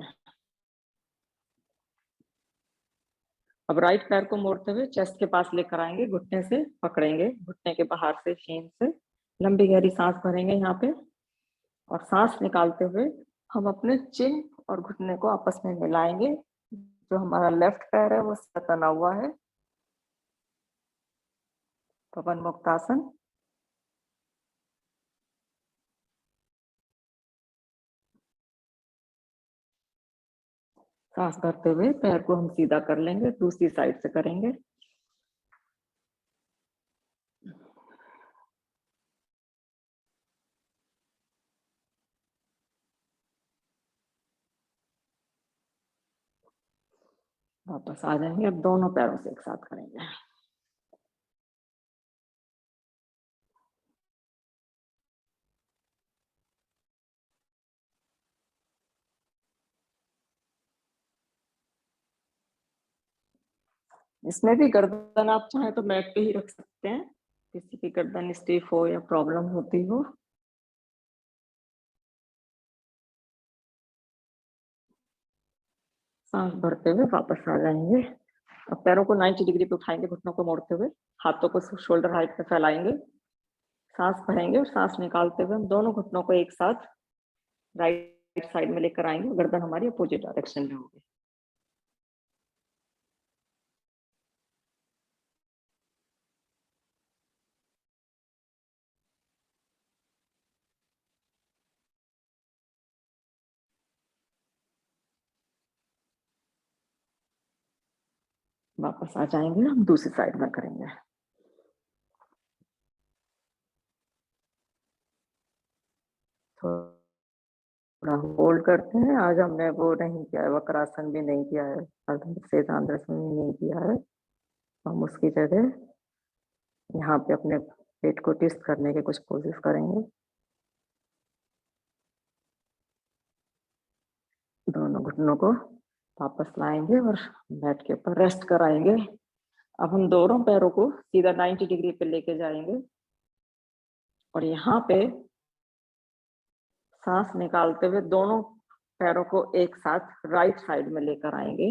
अब राइट पैर को मोड़ते हुए चेस्ट के पास लेकर आएंगे, घुटने से पकड़ेंगे, घुटने के बाहर से शीन से लंबी गहरी सांस भरेंगे यहाँ पे, और सांस निकालते हुए हम अपने चिन और घुटने को आपस में मिलाएंगे। जो हमारा लेफ्ट पैर है वो तना हुआ है, पवन मुक्तासन। सांस भरते हुए पैर को हम सीधा कर लेंगे, दूसरी साइड से करेंगे। वापस आ जाएंगे। अब दोनों पैरों से एक साथ करेंगे। इसमें भी गर्दन आप चाहें तो मैट पे ही रख सकते हैं, किसी की गर्दन स्टिफ हो या प्रॉब्लम होती हो। सांस भरते हुए वापस आ जाएंगे। अब पैरों को 90 डिग्री पे उठाएंगे, घुटनों को मोड़ते हुए हाथों को शोल्डर हाइट पे फैलाएंगे। सांस भरेंगे और सांस निकालते हुए हम दोनों घुटनों को एक साथ राइट साइड में लेकर आएंगे। गर्दन हमारी अपोजिट डायरेक्शन में होगी। वापस आ जाएंगे, हम दूसरी साइड में करेंगे। थोड़ा होल्ड करते हैं। आज हमने वो नहीं किया है, वक्रासन भी नहीं किया है, अर्धसेतांद्रासन भी नहीं किया है। हम उसकी जगह यहाँ पे अपने पेट को ट्विस्ट करने की कुछ कोशिश करेंगे। दोनों घुटनों को वापस लाएंगे और मैट के ऊपर रेस्ट कराएंगे। अब हम दोनों पैरों को सीधा 90 डिग्री पे लेके जाएंगे और यहाँ पे सांस निकालते हुए दोनों पैरों को एक साथ राइट साइड में लेकर आएंगे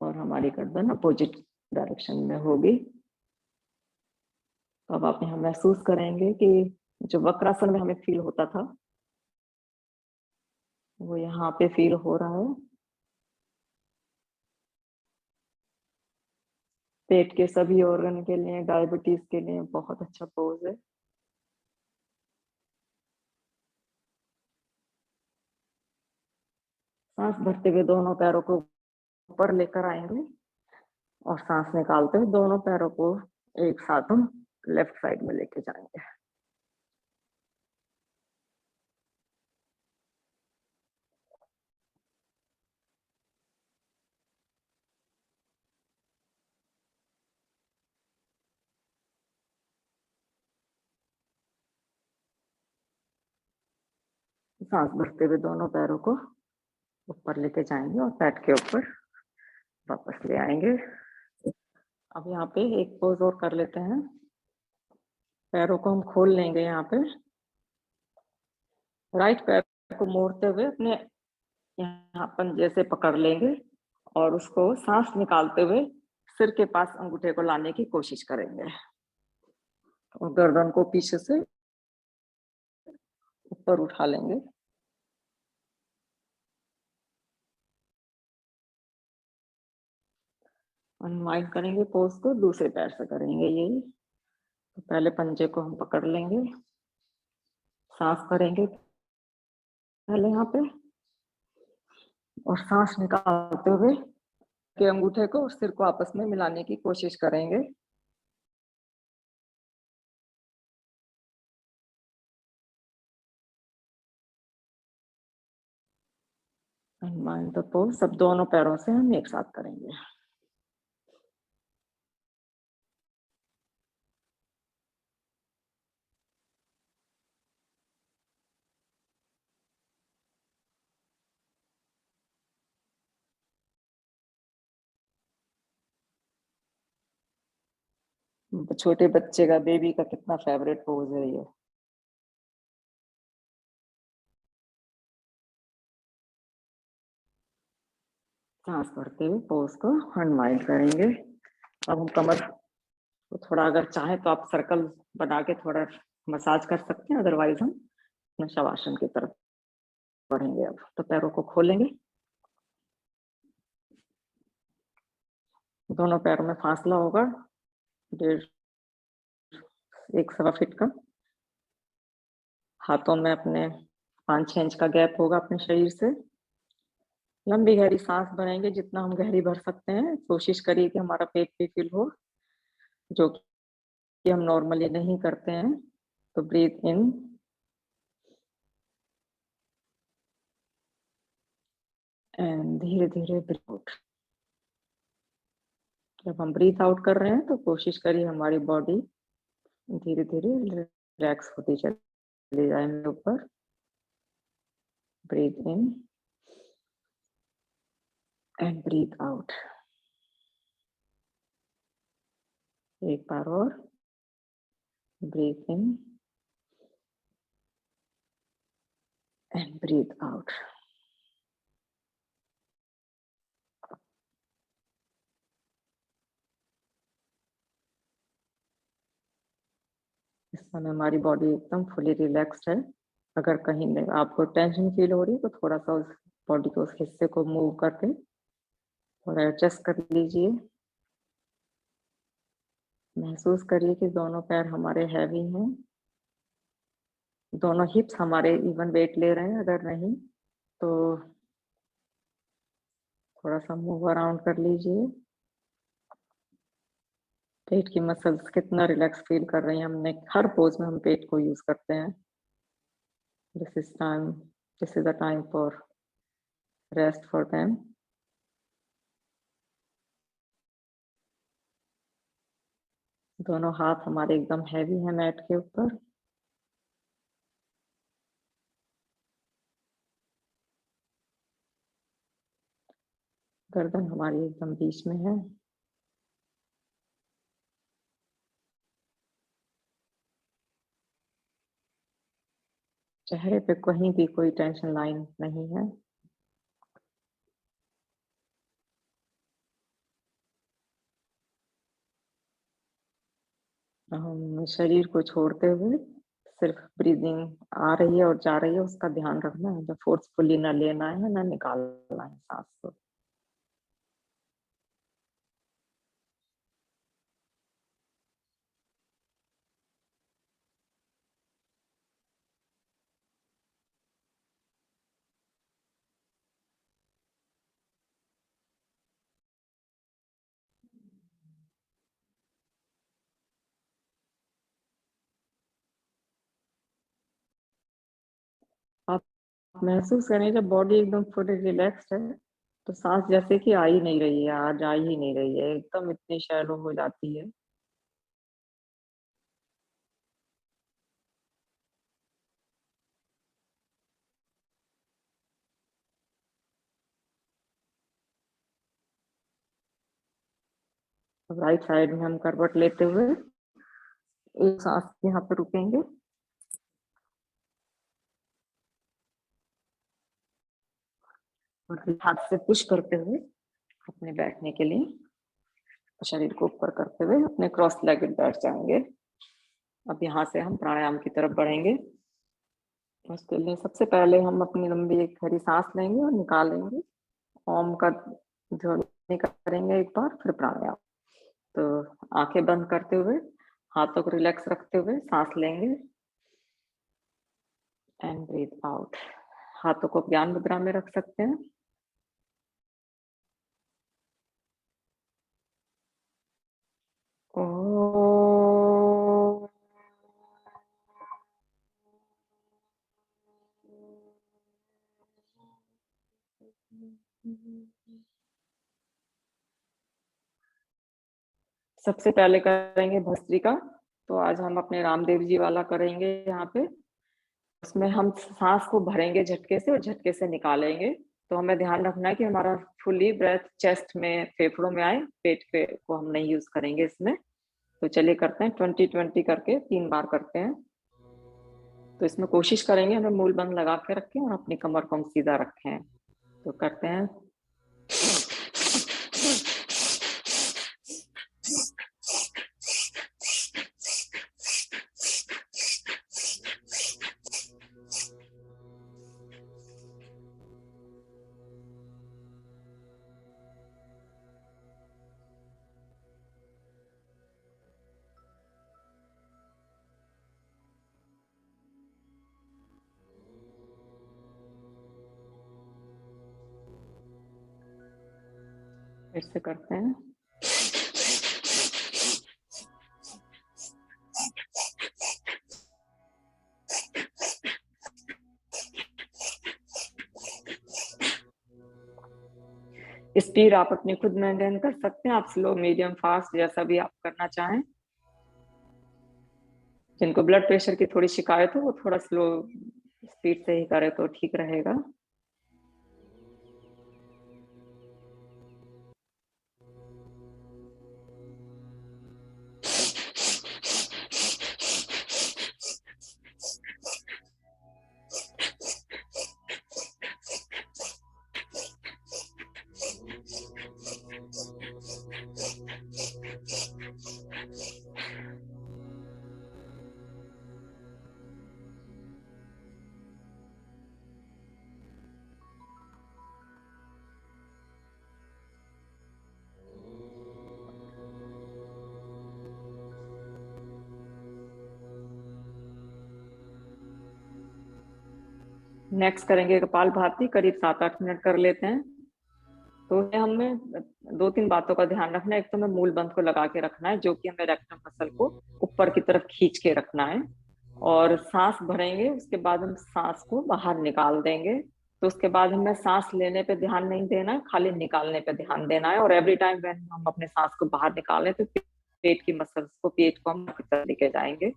और हमारी गर्दन अपोजिट डायरेक्शन में होगी। अब आप यहाँ महसूस करेंगे कि जो वक्रासन में हमें फील होता था वो यहाँ पे फील हो रहा है। पेट के सभी ऑर्गन के लिए, डायबिटीज के लिए बहुत अच्छा पोज है। सांस भरते हुए दोनों पैरों को ऊपर लेकर आएंगे और सांस निकालते हुए दोनों पैरों को एक साथ हम लेफ्ट साइड में लेके जाएंगे। सांस भरते हुए दोनों पैरों को ऊपर लेके जाएंगे और पैट के ऊपर वापस ले आएंगे। अब यहाँ पे एक पोज और कर लेते हैं। पैरों को हम खोल लेंगे यहाँ पे। राइट पैर को मोड़ते हुए अपने यहाँ पंजे से पकड़ लेंगे और उसको सांस निकालते हुए सिर के पास अंगूठे को लाने की कोशिश करेंगे और गर्दन को पीछे से ऊपर उठा लेंगे। अनवाइंड करेंगे पोज को, दूसरे पैर से करेंगे यही। तो पहले पंजे को हम पकड़ लेंगे, सांस करेंगे पहले यहाँ पे और सांस निकालते हुए के अंगूठे को और सिर को आपस में मिलाने की कोशिश करेंगे। Unwind the pose. सब दोनों पैरों से हम एक साथ करेंगे। छोटे बच्चे का, बेबी का कितना फेवरेट पोज है ये। सांस भरते हुए पोज को अनवाइंड करेंगे। अब हम कमर को थोड़ा, अगर चाहे तो आप सर्कल बना के थोड़ा मसाज कर सकते हैं, अदरवाइज हम शवासन की तरफ बढ़ेंगे। अब तो पैरों को खोलेंगे, दोनों पैरों में फासला होगा 1.25 फीट का। हाथों में अपने 5-6 इंच का गैप होगा अपने शरीर से। लंबी गहरी सांस भरेंगे, जितना हम गहरी भर सकते हैं। कोशिश करिए कि हमारा पेट भी फिल हो, जो कि हम नॉर्मली नहीं करते हैं। तो ब्रीथ इन एंड धीरे धीरे ब्रीथ आउट। जब हम ब्रीथ आउट कर रहे हैं तो कोशिश करिए हमारी बॉडी धीरे धीरे रिलैक्स होती चली जाए मेरे ऊपर। Breathe in and breathe out. एक बार और, breathe in and breathe out. इस समय हमारी बॉडी एकदम फुली रिलैक्स्ड है। अगर कहीं में आपको टेंशन फील हो रही है तो थोड़ा सा उस बॉडी को, उस हिस्से को मूव करके थोड़ा एडजस्ट कर लीजिए। महसूस करिए कि दोनों पैर हमारे हैवी हैं, दोनों हिप्स हमारे इवन वेट ले रहे हैं। अगर नहीं तो थोड़ा सा मूव अराउंड कर लीजिए। पेट की मसल्स कितना रिलैक्स फील कर रही हैं। हमने हर पोज में हम पेट को यूज करते हैं। This is the time for rest for them. दोनों हाथ हमारे एकदम हैवी हैं मैट के ऊपर। गर्दन हमारी एकदम बीच में है। चेहरे पे कहीं भी कोई टेंशन लाइन नहीं है। हम शरीर को छोड़ते हुए सिर्फ ब्रीदिंग आ रही है और जा रही है, उसका ध्यान रखना है। फोर्सफुली ना लेना है ना निकालना है सांस को। आप महसूस करें जब बॉडी एकदम फुली रिलैक्स्ड है तो सांस जैसे कि आ ही नहीं रही है, आज आ ही नहीं रही है, एकदम इतनी शैलो हो जाती है। अब राइट साइड में हम करवट लेते हुए एक सांस यहाँ पे रुकेंगे और हाथ से पुश करते हुए अपने बैठने के लिए शरीर को ऊपर करते हुए अपने क्रॉस लेगेड बैठ जाएंगे। अब यहाँ से हम प्राणायाम की तरफ बढ़ेंगे। उसके लिए सबसे पहले हम अपनी लंबी एक गहरी सांस लेंगे और निकालेंगे। ओम का ध्वनि करेंगे एक बार, फिर प्राणायाम। तो आंखें बंद करते हुए हाथों को रिलैक्स रखते हुए सांस लेंगे एंड ब्रीथ आउट। हाथों को ज्ञान मुद्रा में रख सकते हैं। ओम। सबसे पहले करेंगे भस्त्रिका। तो आज हम अपने रामदेव जी वाला करेंगे यहाँ पे। उसमें हम सांस को भरेंगे झटके से और झटके से निकालेंगे। तो हमें ध्यान रखना है कि हमारा फुली ब्रेथ चेस्ट में, फेफड़ों में आए, पेट पे को हम नहीं यूज करेंगे इसमें। तो चलिए करते हैं 20-20 करके 3 बार करते हैं। तो इसमें कोशिश करेंगे हमें मूल बंद लगा के रखें और अपनी कमर को हम सीधा रखें। तो करते हैं। फिर से करते हैं। स्पीड आप अपनी खुद मेंटेन कर सकते हैं। आप स्लो, मीडियम, फास्ट जैसा भी आप करना चाहें। जिनको ब्लड प्रेशर की थोड़ी शिकायत हो वो थोड़ा स्लो स्पीड से ही करे तो ठीक रहेगा। नेक्स्ट करेंगे कपाल भाती, करीब 7-8 मिनट कर लेते हैं। तो हमें 2-3 बातों का ध्यान रखना है। एक तो हमें मूल बंद को लगा के रखना है, जो कि हमें रेक्टम मसल को ऊपर की तरफ खींच के रखना है। और सांस भरेंगे, उसके बाद हम सांस को बाहर निकाल देंगे। तो उसके बाद हमें सांस लेने पे ध्यान नहीं देना है, खाली निकालने पे ध्यान देना है। और एवरी टाइम व्हेन हम अपने सांस को बाहर निकालें तो पेट की मसल्स को, पेट को हम लेके जाएंगे।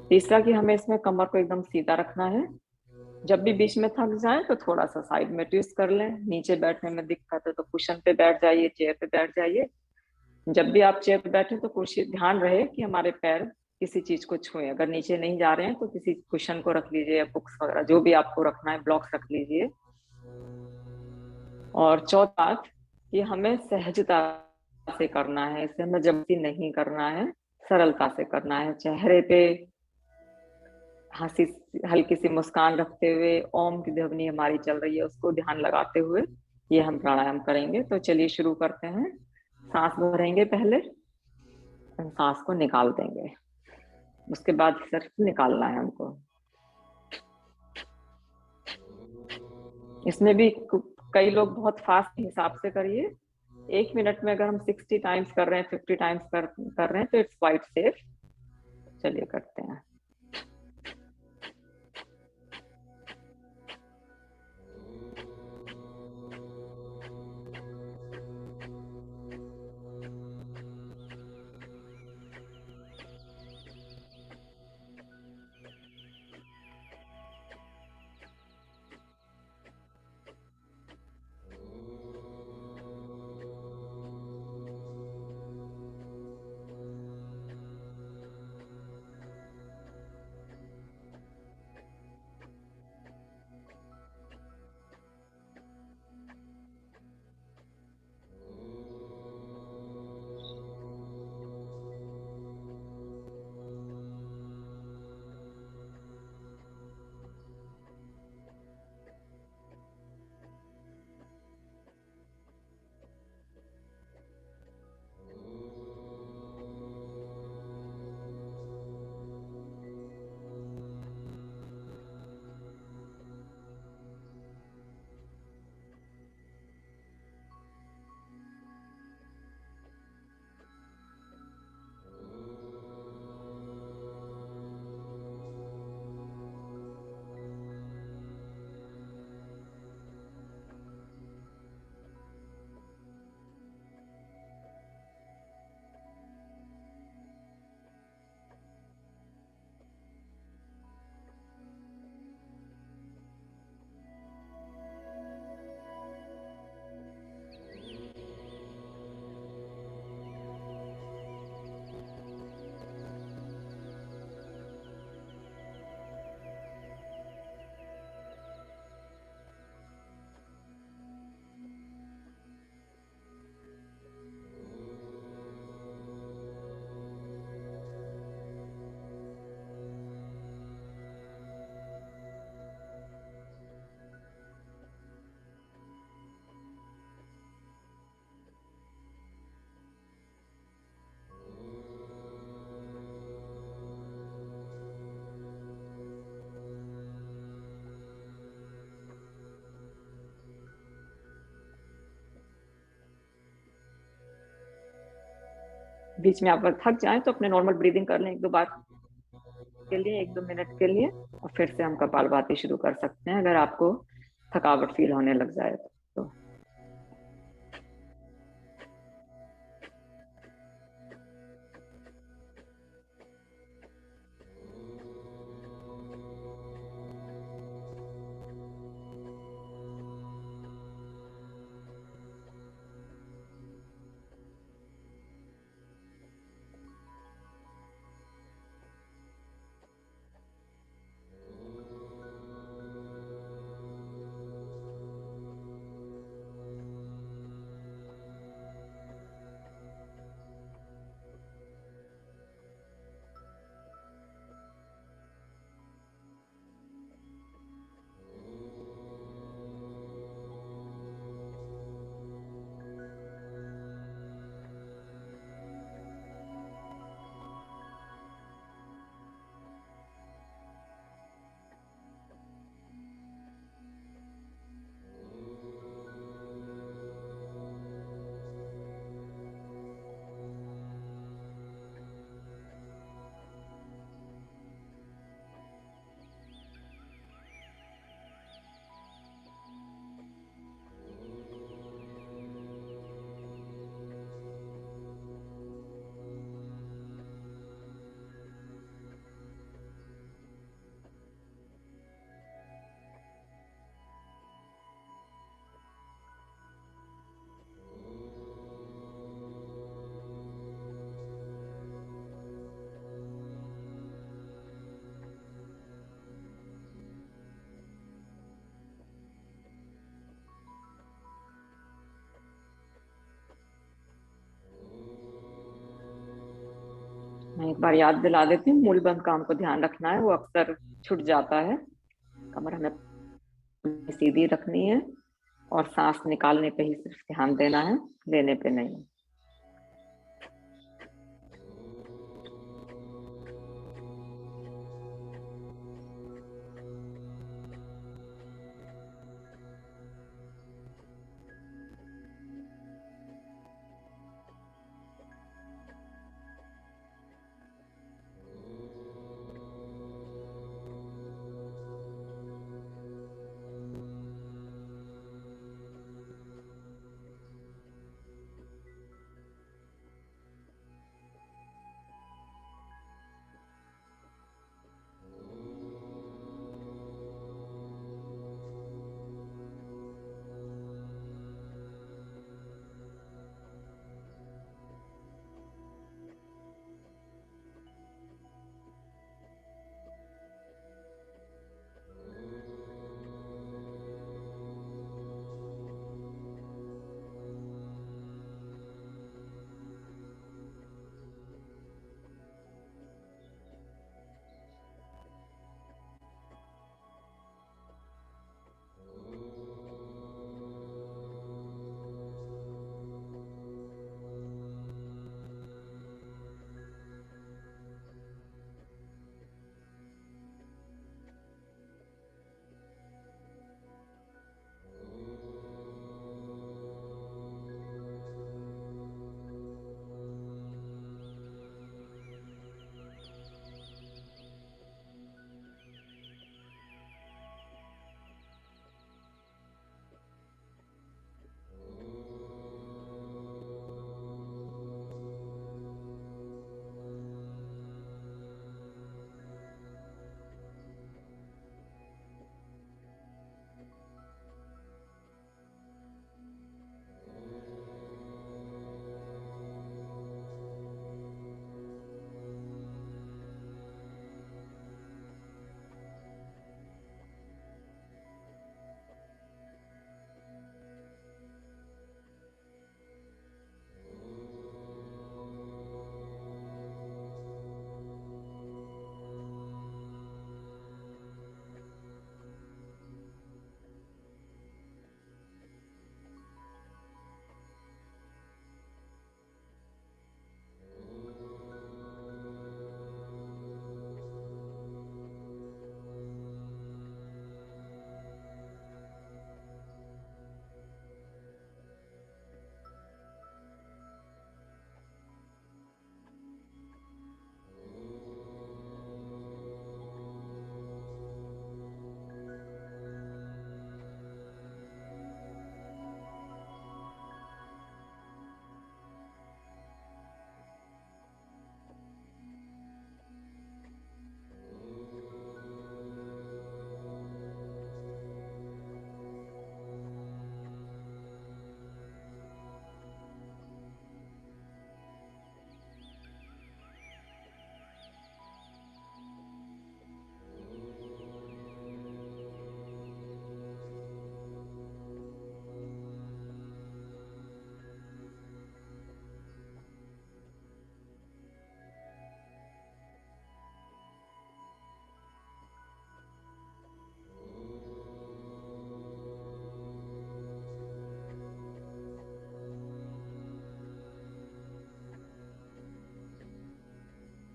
तीसरा कि हमें इसमें कमर को एकदम सीधा रखना है। जब भी बीच में थक जाए तो थोड़ा सा साइड में ट्विस्ट कर लें। नीचे बैठने में दिक्कत है तो कुशन पे बैठ जाइए, चेयर पे बैठ जाइए। जब भी आप चेयर पे बैठे तो कोशिश ध्यान रहे कि हमारे पैर किसी चीज को छुए। अगर नीचे नहीं जा रहे हैं तो किसी कुशन को रख लीजिए या बुक्स वगैरह जो भी आपको रखना है, ब्लॉक्स रख लीजिए। और चौथा बात कि हमें सहजता से करना है, इसे हमें जबरदस्ती नहीं करना है, सरलता से करना है। चेहरे पे हंसी, हल्की सी मुस्कान रखते हुए, ओम की ध्वनि हमारी चल रही है उसको ध्यान लगाते हुए ये हम प्राणायाम करेंगे। तो चलिए शुरू करते हैं। सांस भरेंगे पहले, सांस को निकाल देंगे, उसके बाद सिर्फ निकालना है हमको। इसमें भी कई लोग बहुत फास्ट हिसाब से करिए। 1 मिनट में अगर हम 60 टाइम्स कर रहे हैं, 50 टाइम्स कर रहे हैं तो इट्स क्वाइट सेफ। चलिए करते हैं। बीच में आप अगर थक जाएं तो अपने नॉर्मल ब्रीदिंग कर लें 1-2 बार के लिए, 1-2 मिनट के लिए, और फिर से हम कपालभाति शुरू कर सकते हैं अगर आपको थकावट फील होने लग जाए तो। मैं एक बार याद दिला देती हूँ, मूल बंद काम को ध्यान रखना है, वो अक्सर छूट जाता है। कमर हमें सीधी रखनी है और सांस निकालने पे ही सिर्फ ध्यान देना है, लेने पे नहीं।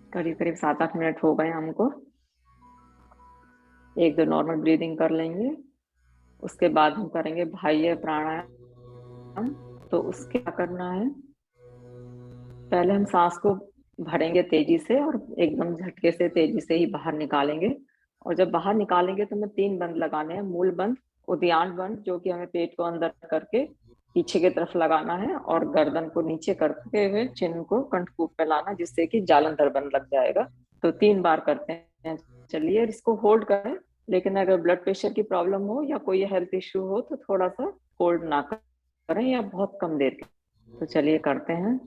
करीब करीब 7-8 मिनट हो गए हमको। 1-2 नॉर्मल ब्रीदिंग कर लेंगे। उसके बाद हम करेंगे बाह्य प्राणायाम। तो उसके क्या करना है, पहले हम सांस को भरेंगे तेजी से और एकदम झटके से तेजी से ही बाहर निकालेंगे। और जब बाहर निकालेंगे तो हमें 3 बंद लगाने हैं। मूल बंद, उद्यान बंद, जो कि हमें पेट को अंदर करके पीछे की तरफ लगाना है, और गर्दन को नीचे करते हुए चिन्ह को कंठकूप पे लाना, जिससे कि जालंधर बंद लग जाएगा। तो 3 बार करते हैं। चलिए इसको होल्ड करें, लेकिन अगर ब्लड प्रेशर की प्रॉब्लम हो या कोई हेल्थ इश्यू हो तो थोड़ा सा होल्ड ना करें, या बहुत कम देर के। तो चलिए करते हैं।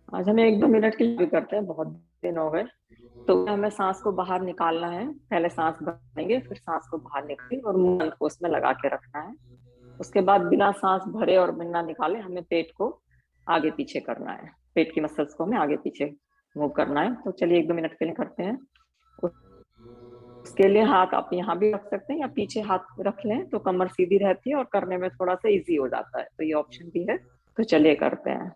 आज हमें 1-2 मिनट के लिए भी करते हैं, बहुत दिन हो गए। तो हमें सांस को बाहर निकालना है। पहले सांस भरेंगे, फिर सांस को बाहर निकालेंगे और मुंह बंद को उसमें लगा के रखना है। उसके बाद बिना सांस भरे और बिना निकाले हमें पेट को आगे पीछे करना है। पेट की मसल्स को हमें आगे पीछे मूव करना है। तो चलिए 1-2 मिनट के लिए करते हैं। उसके लिए हाथ आप यहाँ भी रख सकते हैं या पीछे हाथ रख लें, तो कमर सीधी रहती है और करने में थोड़ा सा इजी हो जाता है। तो ये ऑप्शन भी है। तो चलिए करते हैं।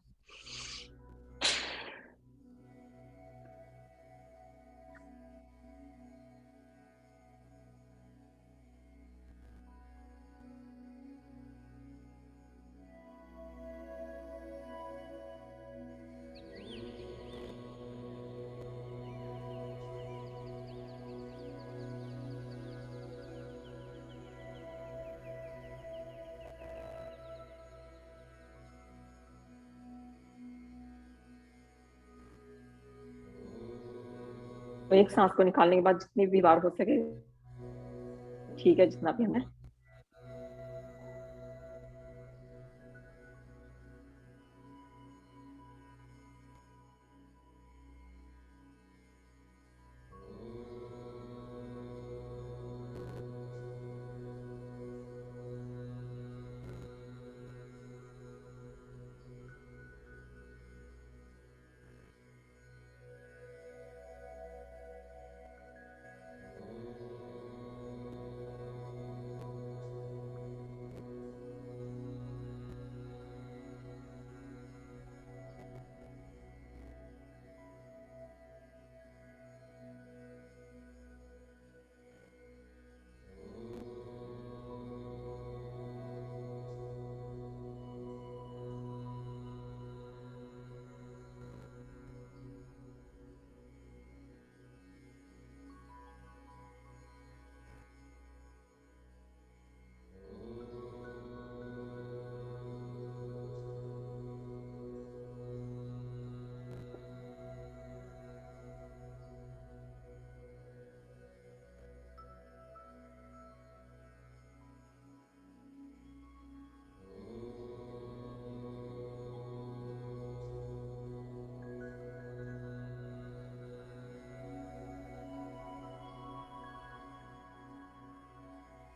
तो एक सांस को निकालने के बाद जितनी भी बार हो सके, ठीक है, जितना भी हमें।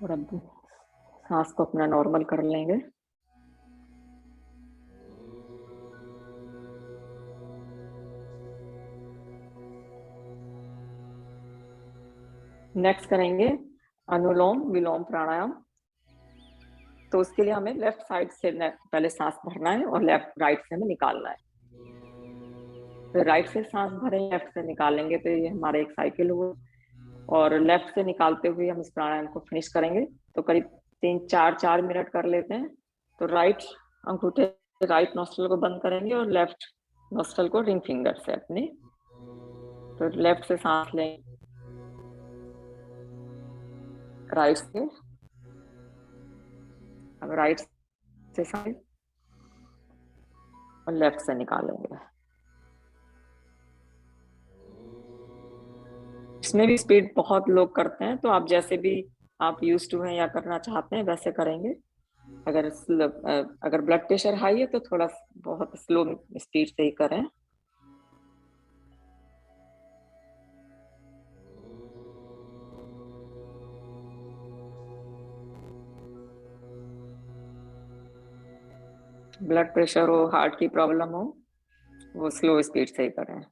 और अब सांस को अपना नॉर्मल कर लेंगे। नेक्स्ट करेंगे अनुलोम विलोम प्राणायाम। तो उसके लिए हमें लेफ्ट साइड से पहले सांस भरना है और लेफ्ट राइट से हमें निकालना है। तो राइट से सांस भरें, लेफ्ट से निकालेंगे, तो ये हमारा एक साइकिल हुआ। और लेफ्ट से निकालते हुए हम इस प्राणायाम को फिनिश करेंगे। तो करीब 3-4 मिनट कर लेते हैं। तो राइट अंगूठे राइट नोस्ट्रल को बंद करेंगे और लेफ्ट नोस्ट्रल को रिंग फिंगर से अपने, तो लेफ्ट से सांस लें, राइट से, अब राइट से सांस और लेफ्ट से निकालेंगे। इसमें भी स्पीड बहुत लोग करते हैं, तो आप जैसे भी आप यूज टू हैं या करना चाहते हैं वैसे करेंगे। अगर ब्लड प्रेशर हाई है तो थोड़ा बहुत स्लो स्पीड से ही करें। ब्लड प्रेशर हो, हार्ट की प्रॉब्लम हो, वो स्लो स्पीड से ही करें।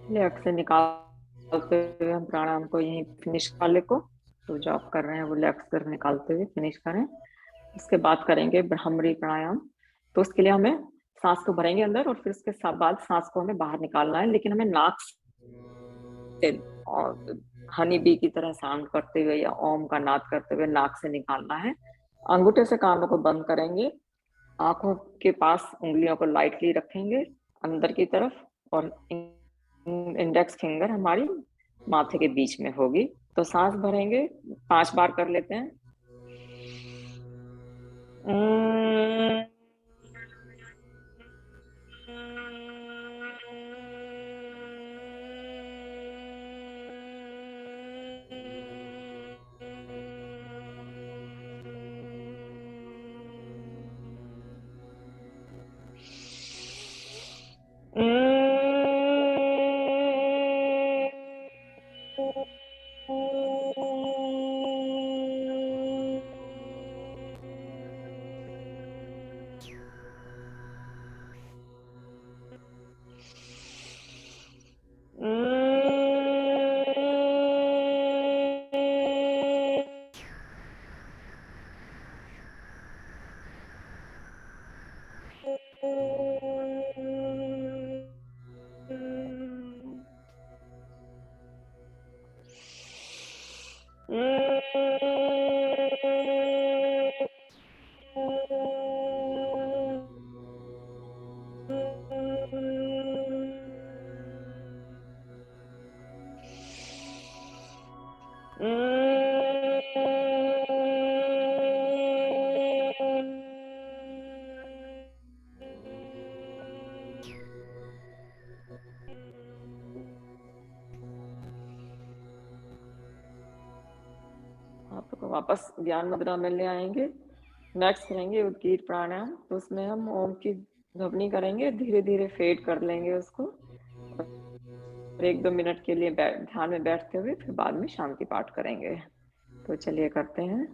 लेफ्ट से निकालते हुए हम प्राणायाम को यहीं फिनिश वाले को, तो जो आप कर रहे हैं वो लेफ्ट से निकालते हुए फिनिश करें। उसके बाद करेंगे ब्राह्मरी प्राणायाम। तो उसके लिए हमें सांस को भरेंगे अंदर और फिर उसके बाद सांस को हमें बाहर निकालना है, लेकिन हमें नाक से और हनी बी की तरह साउंड करते हुए या ओम का नाद करते हुए नाक से निकालना है। अंगूठे से कानों को बंद करेंगे, आंखों के पास उंगलियों को लाइटली रखेंगे अंदर की तरफ, और इंडेक्स फिंगर हमारी माथे के बीच में होगी। तो सांस भरेंगे, 5 बार कर लेते हैं। आपको वापस ज्ञान मुद्रा में ले आएंगे। नेक्स्ट करेंगे उद्गीत प्राणायाम, तो उसमें हम ओम की ध्वनि करेंगे, धीरे धीरे फेड कर लेंगे उसको, और 1-2 मिनट के लिए ध्यान में बैठते हुए फिर बाद में शांति पाठ करेंगे। तो चलिए करते हैं।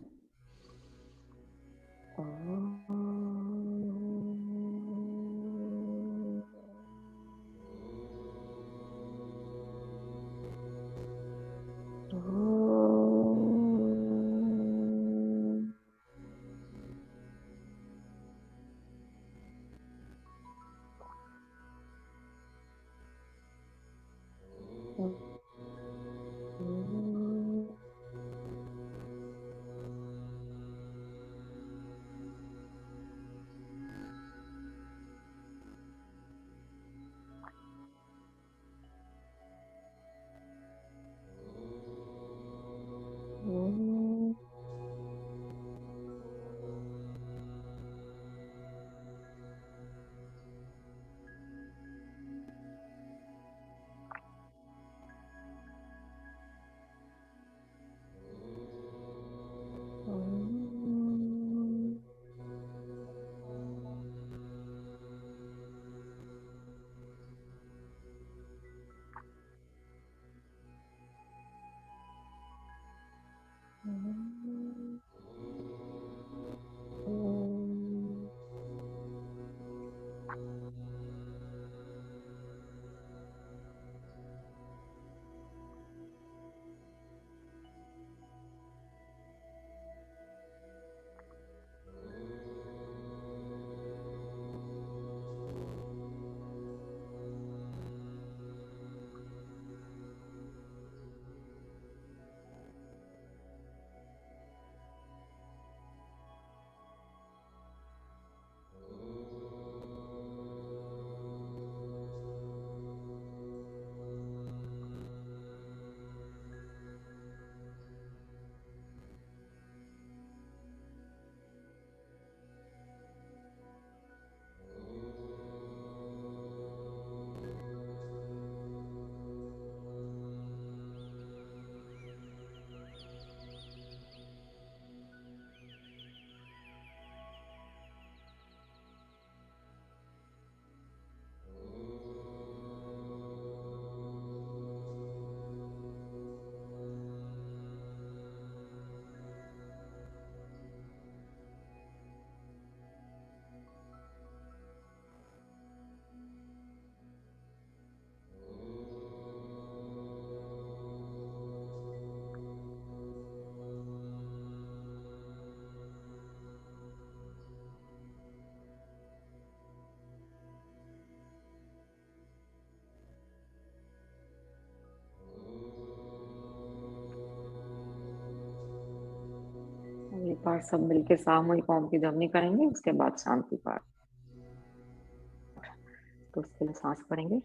ये पाठ सब मिलके सामूहिक ओम की ध्वनि करेंगे, उसके बाद शांति पाठ। तो उसके लिए सांस भरेंगे।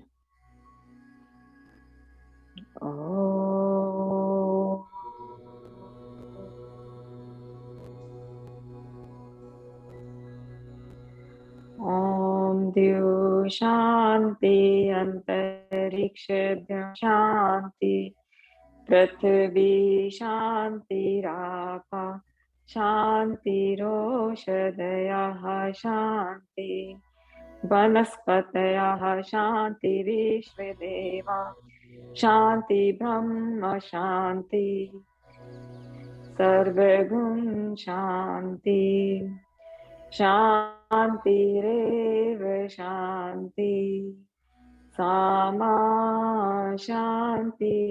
ओम द्यौ शांति अंतरिक्ष शांति पृथ्वी शांतिरापा शांतिरोषधयः शांति वनस्पतयः शांतिर्विश्वदेवा शांति ब्रह्म शांति सर्वगुण शांति शांतिरेव शांति सामा शांतिरेधि।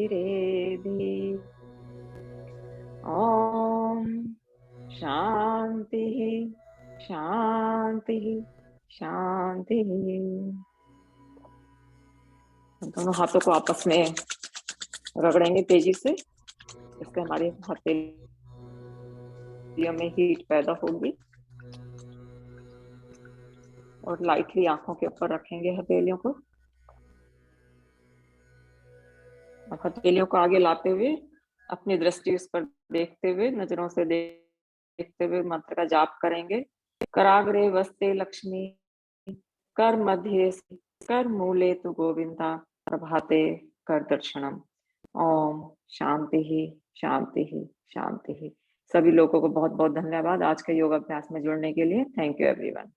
ओम शांति शांति शांति। दोनों हाथों को आपस में रगड़ेंगे तेजी से, इससे हमारी हथेलियों में हीट पैदा होगी। और लाइटली आंखों के ऊपर रखेंगे हथेलियों को, और हथेलियों को आगे लाते हुए अपनी दृष्टि उस पर देखते हुए, नजरों से देखते हुए मंत्र का जाप करेंगे। कराग्रे वस्ते लक्ष्मी, कर मध्ये कर मूले तु गोविंदा, प्रभाते कर दर्शनम। ओम शांति ही शांति ही शांति ही। सभी लोगों को बहुत बहुत धन्यवाद आज के योगाभ्यास में जुड़ने के लिए। Thank you everyone.